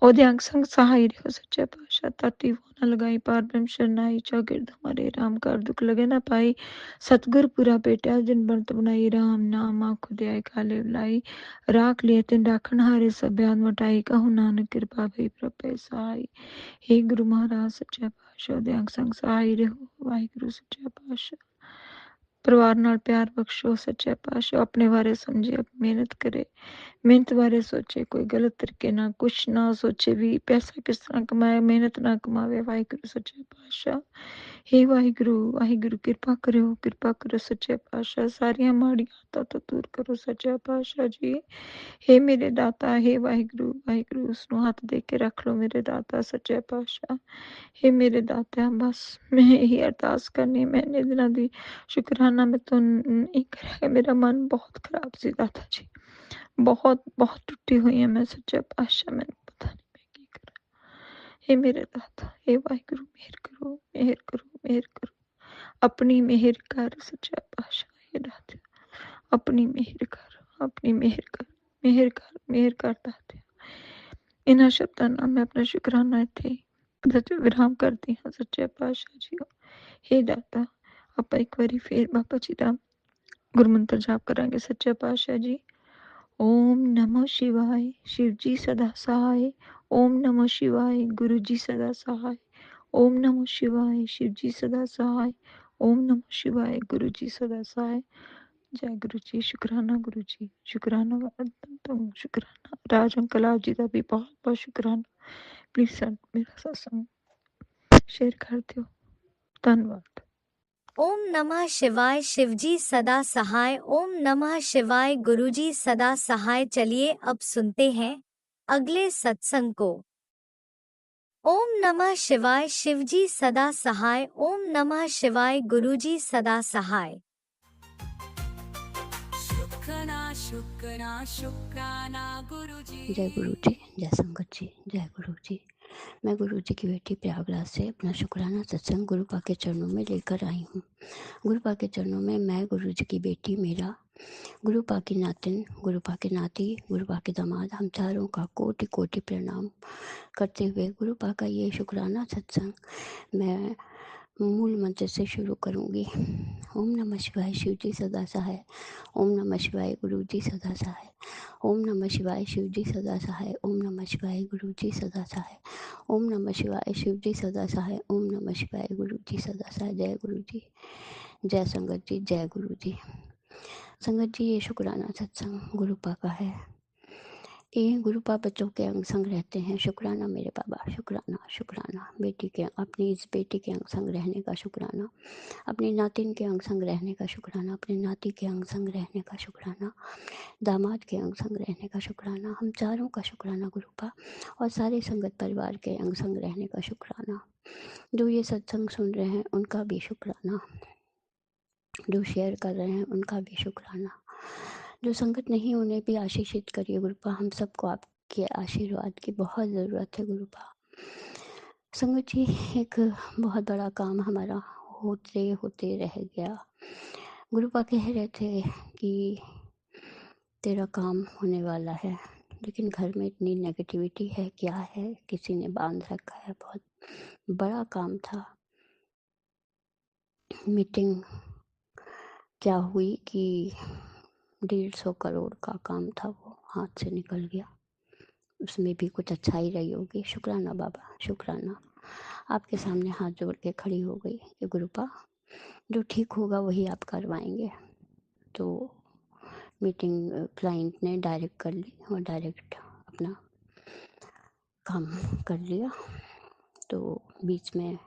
ਉਹਦੇ ਅੰਗ ਸੰਗ ਸਹਾਈ ਰਹੋ ਸੱਚੇ ਪਾਤਸ਼ਾਹ। ਤਾਤੀ वो न लगाई पार ब्रह्म शरनाई, चौगिर्द हमारे राम कार दुख लगे न पाई। सतगुर पूरा भेटिया जिन बंत बनाई, राम नाम आखो दयाय काले बुलाई। राख लिये तिन राखन हारे, सब ब्यान वटाई, कहूँ नानक कृपा भई प्रभ पे सहाई। हे गुरु महाराज सच्चे पातशाह ਉਹਦੇ ਅੰਗ ਸੰਗ ਸਹਾਈ ਰਹੋ ਵਾਹਿਗੁਰੂ ਸੱਚੇ ਪਾਤਸ਼ਾਹ। ਪਰਿਵਾਰ ਨਾਲ ਪਿਆਰ ਬਖਸ਼ੋ ਸੱਚੇ ਪਾਤਸ਼ਾਹ। ਆਪਣੇ ਬਾਰੇ ਸਮਝੇ, ਮਿਹਨਤ ਕਰੇ, ਮਿਹਨਤ ਬਾਰੇ ਸੋਚੇ, ਕੋਈ ਗਲਤ ਤਰੀਕੇ ਨਾਲ ਕੁਛ ਨਾ ਸੋਚੇ ਵੀ ਪੈਸਾ ਕਿਸ ਤਰ੍ਹਾਂ ਕਮਾਏ, ਮਿਹਨਤ ਨਾ ਕਮਾਵੇ ਵਾਹਿਗੁਰੂ ਸੱਚੇ ਪਾਤਸ਼ਾਹ। हे ਵਾਹਿਗੁਰੂ ਵਾਹਿਗੁਰੂ ਕਿਰਪਾ ਕਰੋ ਸੱਚੇ ਪਾਤਸ਼ਾਹ। ਸਾਰੀਆਂ ਮਾੜੀਆਂ ਆਦਤਾਂ ਤੋਂ ਦੂਰ ਕਰੋ ਸੱਚੇ ਪਾਤਸ਼ਾਹ ਜੀ। हे ਮੇਰੇ ਦਾਤਾ हे ਵਾਹਿਗੁਰੂ ਵਾਹਿਗੁਰੂ ਉਸਨੂੰ ਹੱਥ ਦੇ ਕੇ ਰੱਖ ਲਓ ਮੇਰੇ ਦਾਤਾ ਸੱਚੇ ਪਾਤਸ਼ਾਹ। हे ਮੇਰੇ ਦਾਤਾ ਬਸ ਮੈਂ ਇਹੀ ਅਰਦਾਸ ਕਰਨੀ, ਮੈਂ ਇੰਨੇ ਦਿਨਾਂ ਦੀ ਸ਼ੁਕਰਾਨਾ ਮੈਂ ਤੁਹਾਨੂੰ ਨਹੀਂ ਕਰਿਆ। ਮੇਰਾ ਮਨ ਬਹੁਤ ਖਰਾਬ ਸੀ ਦਾਤਾ ਜੀ, ਬਹੁਤ ਟੁੱਟੀ ਹੋਈ ਹਾਂ ਮੈਂ ਸੱਚੇ ਪਾਤਸ਼ਾਹ। ਮੈਨੂੰ ਪਤਾ ਨਹੀਂ ਮੈਂ ਕੀ ਕਰਾਂ। हे ਮੇਰੇ ਦਾਤਾ हे ਵਾਹਿਗੁਰੂ ਮਿਹਰ ਕਰੋ ਆਪਣੀ ਮਿਹਰ ਕਰ ਸੱਚਾ ਪਾਤਸ਼ਾਹ। हे ਦਾਤਾ ਆਪਣੀ ਮਿਹਰ ਕਰ ਦਾਤਾ। ਇਹਨਾਂ ਸ਼ਬਦਾਂ ਨਾਲ ਮੈਂ ਆਪਣਾ ਸ਼ੁਕਰਾਨਾ ਇੱਥੇ ਵਿਰਾਮ ਕਰਦੀ ਹਾਂ ਸੱਚੇ ਪਾਤਸ਼ਾਹ ਜੀ। हे ਦਾਤਾ ਆਪਾਂ ਇੱਕ ਵਾਰੀ ਫੇਰ ਬਾਬਾ ਜੀ ਦਾ ਗੁਰਮੰਤਰ ਜਾਪ ਕਰਾਂਗੇ ਸੱਚੇ ਪਾਤਸ਼ਾਹ ਜੀ। ओम नमः शिवाय शिव जी सदा सहाय। ओम नमः शिवाय गुरु जी सदा सहाय। ओम नमः शिवाय शिव जी सदा सहाय। ओम नमः शिवाय गुरु जी सदा सहाय। जय गुरु जी, शुक्राना गुरु जी, शुक्राना तुम शुक्राना। राज अंकल आप जी का भी बहुत बहुत शुक्राना। प्लीज सर मेरा सत्संग शेयर कर दियो, धन्यवाद। ओम नमः शिवाय शिवजी सदा सहाय। ओम नमः शिवाय गुरुजी सदा सहाय। चलिए अब सुनते हैं अगले सत्संग को। ओम नमः शिवाय शिवजी सदा सहाय। ओम नमः शिवाय गुरुजी सदा सहाय। शुक्राना शुक्राना शुक्राना गुरुजी। जय गुरु जी, जय संगत जी, जय गुरु जी। मैं गुरु जी की बेटी प्रयागराज से अपना शुक्राना सत्संग गुरुपा के चरणों में लेकर आई हूँ। गुरुपा के चरणों में मैं गुरु जी की बेटी मीरा, गुरुपा की नातिन, गुरुपा के नाती, गुरुपा के दामाद, हम चारों का कोटि कोटि प्रणाम करते हुए गुरुपा का ये शुक्राना सत्संग मैं मूल मंत्र से शुरू करूँगी। ओम नमः शिवाय शिव जी सदा सहाय। ओम नमः शिवाय गुरु जी सदा सहाय। ओम नमः शिवाय शिव जी सदा सहाय। ओम नमः शिवाय गुरु जी सदा सहाय। ओम नमः शिवाय शिव जी सदा सहाय। ओम नमः शिवाय गुरु जी सदा सहाय। जय गुरु जी, जय संगत जी, जय गुरु जी। संगत जी, ये शुक्राना सत्संग गुरुपा का है। ये गुरुपा बच्चों के अंग संग रहते हैं। शुक्राना मेरे बाबा, शुक्राना शुक्राना। बेटी के, अपनी इस बेटी के अंग संग रहने का शुक्राना, अपनी नातिन के अंग संग रहने का शुक्राना, अपने नाती के अंग संग रहने का शुक्राना, दामाद के अंग संग रहने का शुक्राना, हम चारों का शुक्राना गुरुपा, और सारे संगत परिवार के अंग संग रहने का शुक्राना। जो ये सत्संग सुन रहे हैं उनका भी शुक्राना, जो शेयर कर रहे हैं उनका भी शुक्राना, जो संगत नहीं उन्हें भी आशीषित करिए गुरुपा। हम सबको आपके आशीर्वाद की बहुत ज़रूरत है गुरुपा। संगत जी, एक बहुत बड़ा काम हमारा होते होते रह गया। गुरुपा कह रहे थे कि तेरा काम होने वाला है, लेकिन घर में इतनी नेगेटिविटी है, क्या है, किसी ने बांध रखा है। बहुत बड़ा काम था। मीटिंग क्या हुई कि 150 करोड़ का काम था, वो हाथ से निकल गया। उसमें भी कुछ अच्छाई रही होगी। शुक्राना बाबा, शुक्राना। आपके सामने हाथ जोड़ के खड़ी हो गई कि गुरुपा, जो ठीक होगा वही आप करवाएंगे। तो मीटिंग क्लाइंट ने डायरेक्ट कर ली और डायरेक्ट अपना काम कर लिया। तो बीच में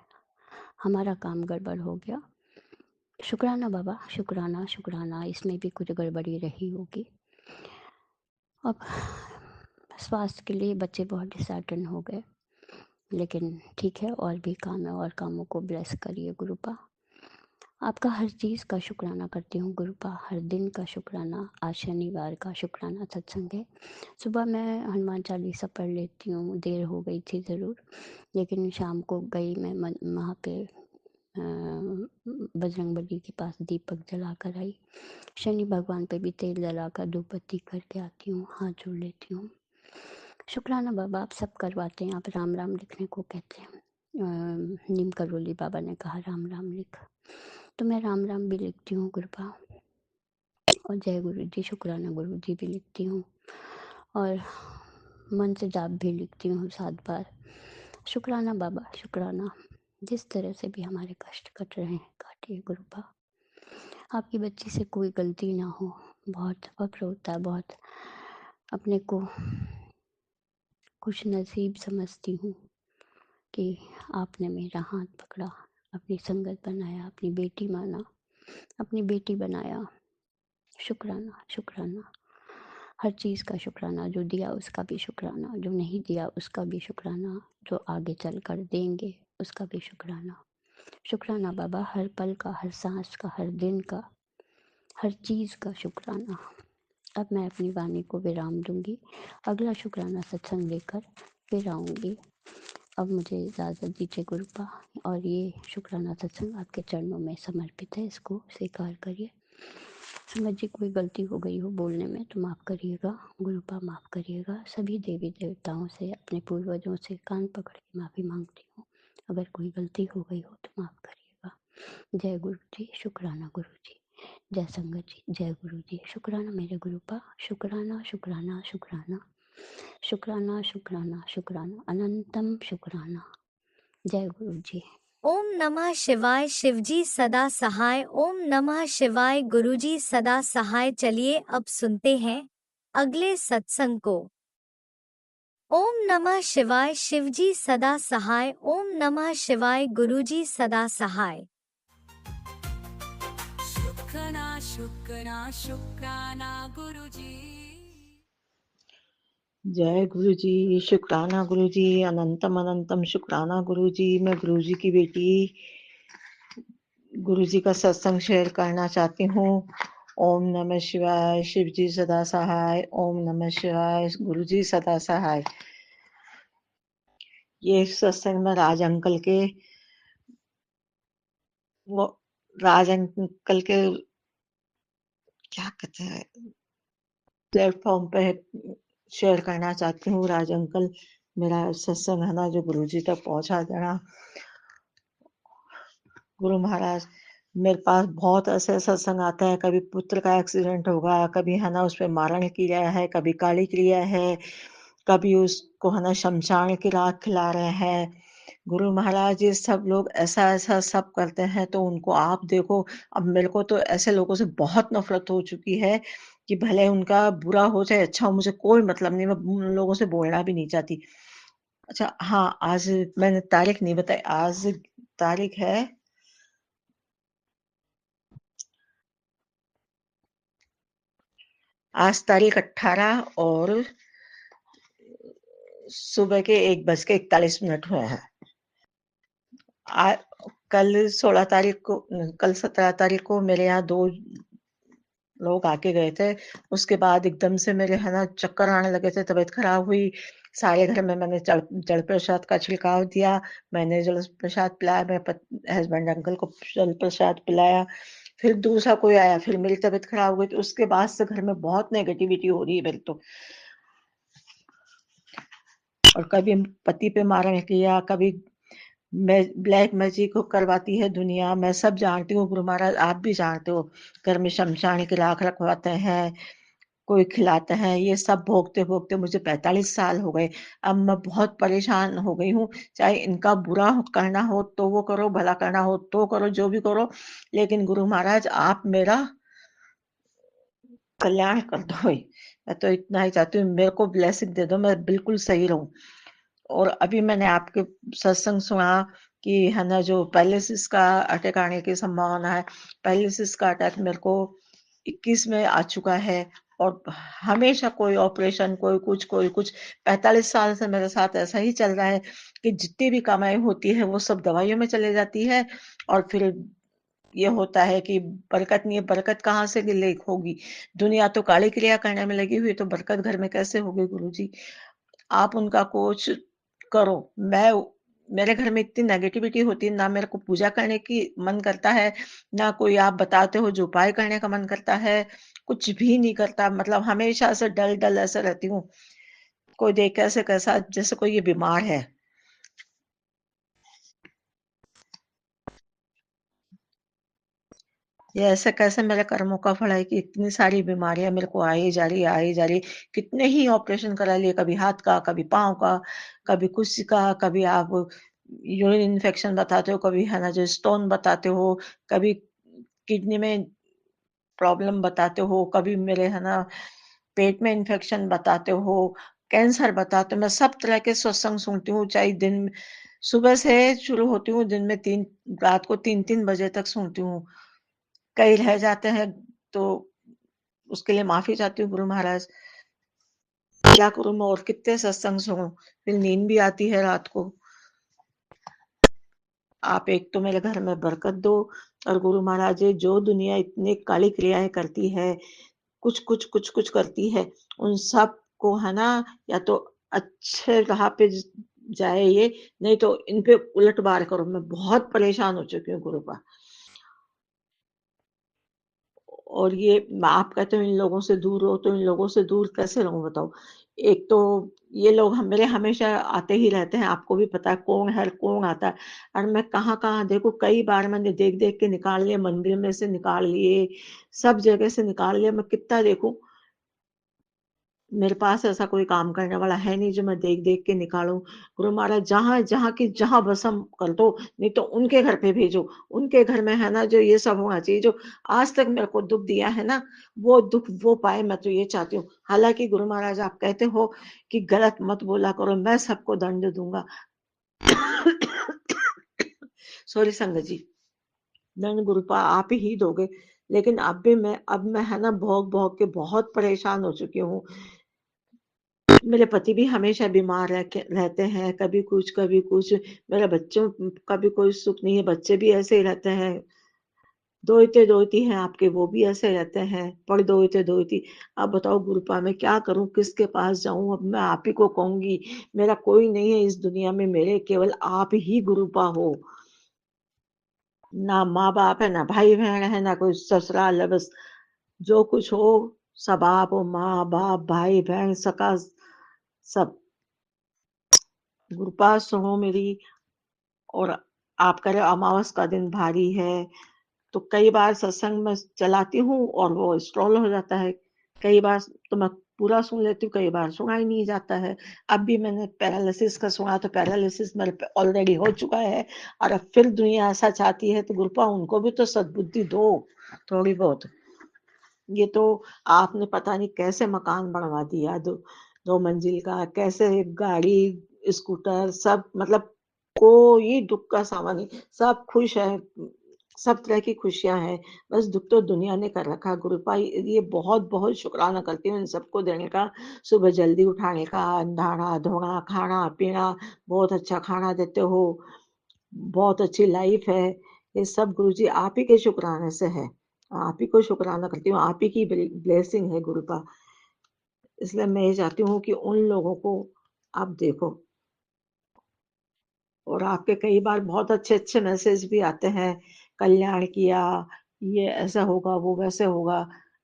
हमारा काम गड़बड़ हो गया। शुक्राना बाबा, शुक्राना शुक्राना। इसमें भी कुछ गड़बड़ी रही होगी। अब स्वास्थ्य के लिए बच्चे बहुत डिसहार्टन हो गए, लेकिन ठीक है, और भी काम है, और कामों को ब्लेस करिए गुरुपा। आपका हर चीज़ का शुक्राना करती हूँ गुरुपा, हर दिन का शुक्राना। आज शनिवार का शुक्राना सत्संग है। सुबह मैं हनुमान चालीसा पढ़ लेती हूँ, देर हो गई थी ज़रूर, लेकिन शाम को गई मैं वहाँ पे बजरंगबली के पास दीपक जला कर आई। शनि भगवान पे भी तेल जलाकर धूप बत्ती करके आती हूँ, हाथ जोड़ लेती हूँ। शुक्राना बाबा, आप सब करवाते हैं। आप राम राम लिखने को कहते हैं। नीम करोली बाबा ने कहा राम राम लिख, तो मैं राम राम भी लिखती हूँ गुरुपा, और जय गुरु जी, शुक्राना गुरु जी भी लिखती हूँ, और मन से जाप भी लिखती हूँ 7 बार। शुक्राना बाबा, शुक्राना। जिस तरह से भी हमारे कष्ट कट रहे हैं, काटिए गुरुपा। आपकी बच्ची से कोई गलती ना हो। बहुत फक्र होता है, बहुत अपने को खुश नसीब समझती हूँ कि आपने मेरा हाथ पकड़ा, अपनी संगत बनाया, अपनी बेटी माना, अपनी बेटी बनाया। शुक्राना शुक्राना, हर चीज़ का शुक्राना। जो दिया उसका भी शुक्राना, जो नहीं दिया उसका भी शुक्राना, जो आगे चल कर देंगे उसका भी शुक्राना। शुक्राना बाबा, हर पल का, हर सांस का, हर दिन का, हर चीज़ का शुक्राना। अब मैं अपनी वाणी को विराम दूंगी, अगला शुक्राना सत्संग लेकर फिर आऊँगी। अब मुझे इजाज़त दीजिए गुरुपा, और ये शुक्राना सत्संग आपके चरणों में समर्पित है, इसको स्वीकार करिए। समझ जी, कोई गलती हो गई हो बोलने में तो माफ़ करिएगा गुरुपा, माफ़ करिएगा। सभी देवी देवताओं से, अपने पूर्वजों से कान पकड़ के माफ़ी मांगती हूँ। अगर कोई गलती हो गई हो तो माफ़ करिएगा। जय गुरु जी, शुक्राना गुरु जी, जय संगत जी, जय गुरु जी। शुक्राना मेरे गुरुपा, शुक्राना शुक्राना शुक्राना, शुक्राना शुक्राना शुक्राना, अनंतम शुक्राना। जय गुरु जी। ओम नमः शिवाय। शिवजी सदा सहाय। ओम नमः शिवाय। गुरुजी सदा सहाय। चलिए अब सुनते हैं अगले सत्संग को। ओम नमः शिवाय। शिवजी सदा सहाय। ओम नमः शिवाय। गुरुजी सदा सहाय। शुक्राना शुक्राना शुक्राना गुरुजी। जय गुरु जी। शुक्राना गुरु जी। अनंतम अनंतम शुक्राना गुरु जी। मैं गुरु जी की बेटी गुरु जी का सत्संग शेयर करना चाहती हूँ। ओम नमः शिवाय। शिव जी सदा सहाय। ओम नमः शिवाय। गुरु जी सदा सहाय। ये सत्संग में राज अंकल के वो राज अंकल के क्या कहते हैं प्लेटफॉर्म पे शेयर करना चाहती हूँ। राज अंकल मेरा सत्संग है ना जो गुरु जी तक पहुंचा देना। गुरु महाराज मेरे पास बहुत ऐसे सत्संग आता है, कभी पुत्र का एक्सीडेंट होगा, कभी है ना उस पे मारण क्रिया है, कभी काली क्रिया है, कभी उसको है ना शमशान की राख खिला रहे हैं। गुरु महाराज ये सब लोग ऐसा ऐसा सब करते हैं तो उनको आप देखो। अब मेरे को तो ऐसे लोगों से बहुत नफरत हो चुकी है कि भले उनका बुरा हो चाहे अच्छा हो, मुझे कोई मतलब नहीं, मैं उन लोगों से बोलना भी नहीं चाहती। अच्छा हाँ, आज मैंने तारीख नहीं बताई। आज तारीख है आज तारीख 18 और सुबह के 1:41 हुए हैं। आ, कल 16 तारीख को कल 17 तारीख को मेरे यहाँ 2 लोग आके गए थे। उसके बाद एकदम से मेरे है ना चक्कर आने लगे थे, तबीयत खराब हुई। सारे घर में मैंने जल प्रसाद का छिड़काव दिया, मैंने जल प्रसाद पिलाया, मेरे हस्बैंड अंकल को जल प्रसाद पिलाया। फिर दूसरा कोई आया, फिर मेरी तबीयत खराब हो गई। तो उसके बाद से घर में बहुत नेगेटिविटी हो रही है मेरी तो। और कभी पति पे मारण किया, कभी मैं ब्लैक मैजिक को करवाती है दुनिया। मैं सब जानती हूँ गुरु महाराज, आप भी जानते हो। घर में शमशान की राख रखवाते हैं, कोई खिलाते हैं। ये सब भोगते भोगते मुझे 45 साल हो गए। अब मैं बहुत परेशान हो गई हूँ। चाहे इनका बुरा करना हो तो वो करो, भला करना हो तो करो, जो भी करो, लेकिन गुरु महाराज आप मेरा कल्याण कर दो। मैं तो इतना ही चाहती हूँ, मेरे को ब्लेसिंग दे दो, मैं बिल्कुल सही रहूं। और अभी मैंने आपके सत्संग सुना कि है ना जो पैलिसिस का अटैक आने की संभावना है। पैलिसिस का अटैक मेरे को 21 में आ चुका है और हमेशा कोई ऑपरेशन, कोई कुछ 45 साल से मेरे साथ ऐसा ही चल रहा है कि जितनी भी कमाई होती है वो सब दवाइयों में चले जाती है। और फिर ये होता है कि बरकत नहीं है। बरकत कहाँ से होगी? दुनिया तो काली क्रिया करने में लगी हुई है, तो बरकत घर में कैसे होगी? गुरु जी आप उनका कुछ करो। मेरे घर में इतनी नेगेटिविटी होती है, ना मेरे को पूजा करने की मन करता है, ना कोई आप बताते हो जो उपाय करने का मन करता है, कुछ भी नहीं करता। मतलब हमेशा से डल डल ऐसे रहती हूँ। कोई देखे ऐसे कैसा जैसे कोई ये बीमार है। ये ऐसे कैसे मेरे कर्मों का फल है कि इतनी सारी बीमारियां मेरे को आई जा रही। कितने ही ऑपरेशन करा लिए, कभी हाथ का, कभी पाँव का, कभी कुछ का, कभी आप यूरिन इन्फेक्शन बताते हो, कभी है ना जो स्टोन बताते हो, कभी किडनी में प्रॉब्लम बताते हो, कभी मेरे है ना पेट में इन्फेक्शन बताते हो, कैंसर बताते हो। मैं सब तरह के सत्संग सुनती हूँ, चाहे दिन सुबह से शुरू होती हूँ, दिन में 3 रात को 3-3 बजे तक सुनती हूँ। कई रह जाते हैं तो उसके लिए माफी चाहती हूँ गुरु महाराज। क्या करूँ मैं और कितने सत्संग सुनूं? फिर नींद भी आती है रात को। आप एक तो मेरे घर में बरकत दो। और गुरु महाराज ये जो दुनिया इतनी काली क्रियाएं करती है, कुछ करती है, उन सब को है ना या तो अच्छे राह पे जाए ये, नहीं तो इन पे उलट बार करो। मैं बहुत परेशान हो चुकी हूँ गुरु पा। और ये आप कहते हो इन लोगों से दूर रहो, तो इन लोगों से दूर कैसे रहूं बताओ? एक तो ये लोग मेरे हमेशा आते ही रहते हैं, आपको भी पता है कौन है कौन आता है। और मैं कहाँ कहाँ देखो, कई बार मैंने देख देख के निकाल लिए, मंदिर में से निकाल लिए, सब जगह से निकाल लिए। मैं कितना देखूं, मेरे पास ऐसा कोई काम करने वाला है नहीं जो मैं देख देख के निकालूं। गुरु महाराज जहाँ जहाँ की जहाँ भस्म कर दो, नहीं तो उनके घर पे भेजो। उनके घर में है ना जो ये सब होना चाहिए, जो आज तक मेरे को दुख दिया है ना, वो दुख वो पाए, मैं तो ये चाहती हूँ। हालांकि गुरु महाराज आप कहते हो कि गलत मत बोला करो, मैं सबको दंड दूंगा। सॉरी संगत जी, दंड गुरुपा आप ही दोगे। लेकिन अब मैं है ना भोग भोग के बहुत परेशान हो चुकी हूँ। मेरे पति भी हमेशा बीमार रहते हैं, कभी कुछ। मेरे बच्चों का भी कोई सुख नहीं है, बच्चे भी ऐसे ही रहते हैं। दोहिते हैं आपके, वो भी ऐसे रहते हैं, पर दोहिते। अब बताओ गुरुपा मैं क्या करूं, किसके पास जाऊं? अब मैं आप ही को कहूंगी, मेरा कोई नहीं है इस दुनिया में, मेरे केवल आप ही गुरुपा हो। ना माँ बाप है, ना भाई बहन है, ना कोई ससुराल है, बस जो कुछ हो सब आप हो, माँ बाप भाई बहन सका सब। गुरुपा सुनो मेरी। और आप कह रहे हो अमावस का दिन भारी है, तो कई बार सत्संग में चलाती हूँ और वो स्क्रॉल हो जाता है। कई बार तो मैं पूरा सुन लेती हूँ, कई बार सुना ही नहीं जाता है। अब भी मैंने पैरालिसिस का सुना, तो पैरालिसिस मेरे पे ऑलरेडी हो चुका है, और अब फिर दुनिया ऐसा चाहती है, तो गुरुपा उनको भी तो सद्बुद्धि दो थोड़ी बहुत। ये तो आपने पता नहीं कैसे मकान बनवा दिया, दो मंजिल का, कैसे गाड़ी स्कूटर सब, मतलब कोई दुख का सामान नहीं, सब खुश है, सब तरह की खुशियां हैं। बस दुख तो दुनिया ने कर रखा। गुरुपा ये बहुत बहुत शुक्राना करती हूँ इन सबको देने का, सुबह जल्दी उठाने का, नहाना धोना खाना पीना, बहुत अच्छा खाना देते हो, बहुत अच्छी लाइफ है। ये सब गुरुजी आप ही के शुक्राने से है, आप ही को शुक्राना करती हूँ, आप ही की ब्लेसिंग है गुरुपा। इसलिए मैं ये चाहती हूँ कि उन लोगों को आप देखो। और आपके कई बार बहुत अच्छे-अच्छे मैसेज भी आते हैं, कल्याण किया, ये ऐसा होगा, वो वैसे होगा।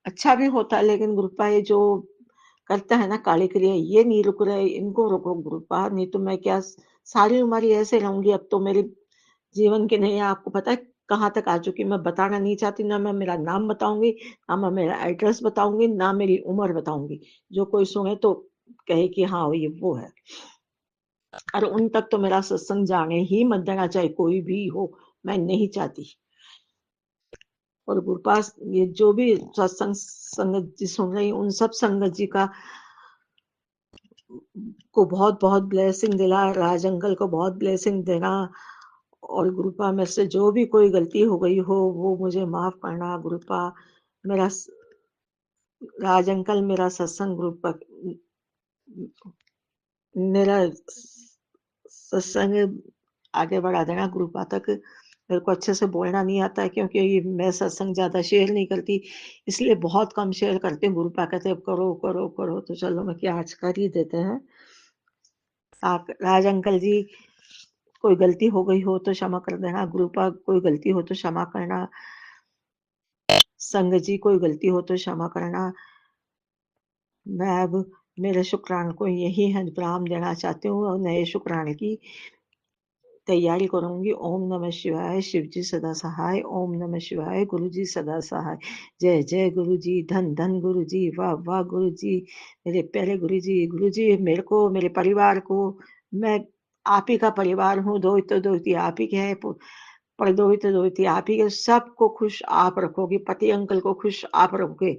अच्छा भी होता है, लेकिन गुरुपा ये जो करता है ना काली क्रिया, ये नहीं रुक रहे, इनको रोको गुरुपा, नहीं तो मैं क्या सारी उम्र ही ऐसे रहूँगी। अब तो मेरे जीवन की नैया आपको पता है कहाँ तक आ चुकी, मैं बताना नहीं चाहती, ना मैं मेरा नाम बताऊँगी, ना मैं मेरा एड्रेस बताऊँगी, ना मेरी उम्र बताऊँगी। जो कोई सुने तो कहे कि हाँ, ये वो है। और उन तक तो मेरा सत्संग जाने ही मत देना, चाहे कोई भी हो, मैं नहीं चाहती। और गुरुपास ये जो भी सत्संग संगत जी सुन रही, उन सब संगत जी का को बहुत बहुत ब्लेसिंग दिला, राज अंकल को बहुत ब्लेसिंग देना। और गुरुपा में से जो भी कोई गलती हो गई हो वो मुझे माफ करना गुरुपा। मेरा राज अंकल मेरा सत्संग ग्रुप मेरा सत्संग आगे बढ़ा देना गुरुपा तक। मेरे को अच्छे से बोलना नहीं आता है, क्योंकि मैं सत्संग ज्यादा शेयर नहीं करती, इसलिए बहुत कम शेयर करती हूँ। गुरुपा कहते हैं करो करो करो, तो चलो मैं क्या आज कर ही देते हैं। आप राज अंकल जी कोई गलती हो गई हो तो क्षमा कर देना, गुरुपा कोई गलती हो तो क्षमा करना, संग जी कोई गलती हो तो क्षमा करना। मैं अब मेरे शुक्राने को यही है विराम देना चाहती हूँ, और नए शुक्राने की तैयारी करूंगी। ओम नमः शिवाय, शिव जी सदा सहाय। ओम नमः शिवाय, गुरु जी सदा सहाय। जय जय गुरु जी, धन धन गुरु जी, वाह वाह गुरु जी, मेरे प्यारे गुरु जी मेरे को मेरे परिवार को, मैं आप ही का परिवार हूँ, दोहिती आप ही के है, पर दोहिती आप ही के, सबको खुश आप रखोगे, पति अंकल को खुश आप रखोगे।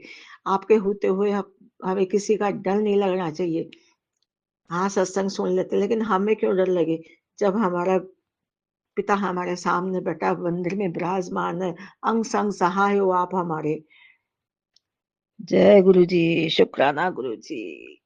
आपके होते हुए हमें किसी का डर नहीं लगना चाहिए। हाँ सत्संग सुन लेते, लेकिन हमें क्यों डर लगे जब हमारा पिता हमारे सामने बैठा मंदिर में विराजमान है, अंग संग सहाय हो आप हमारे। जय गुरु जी, शुक्राना गुरु जी।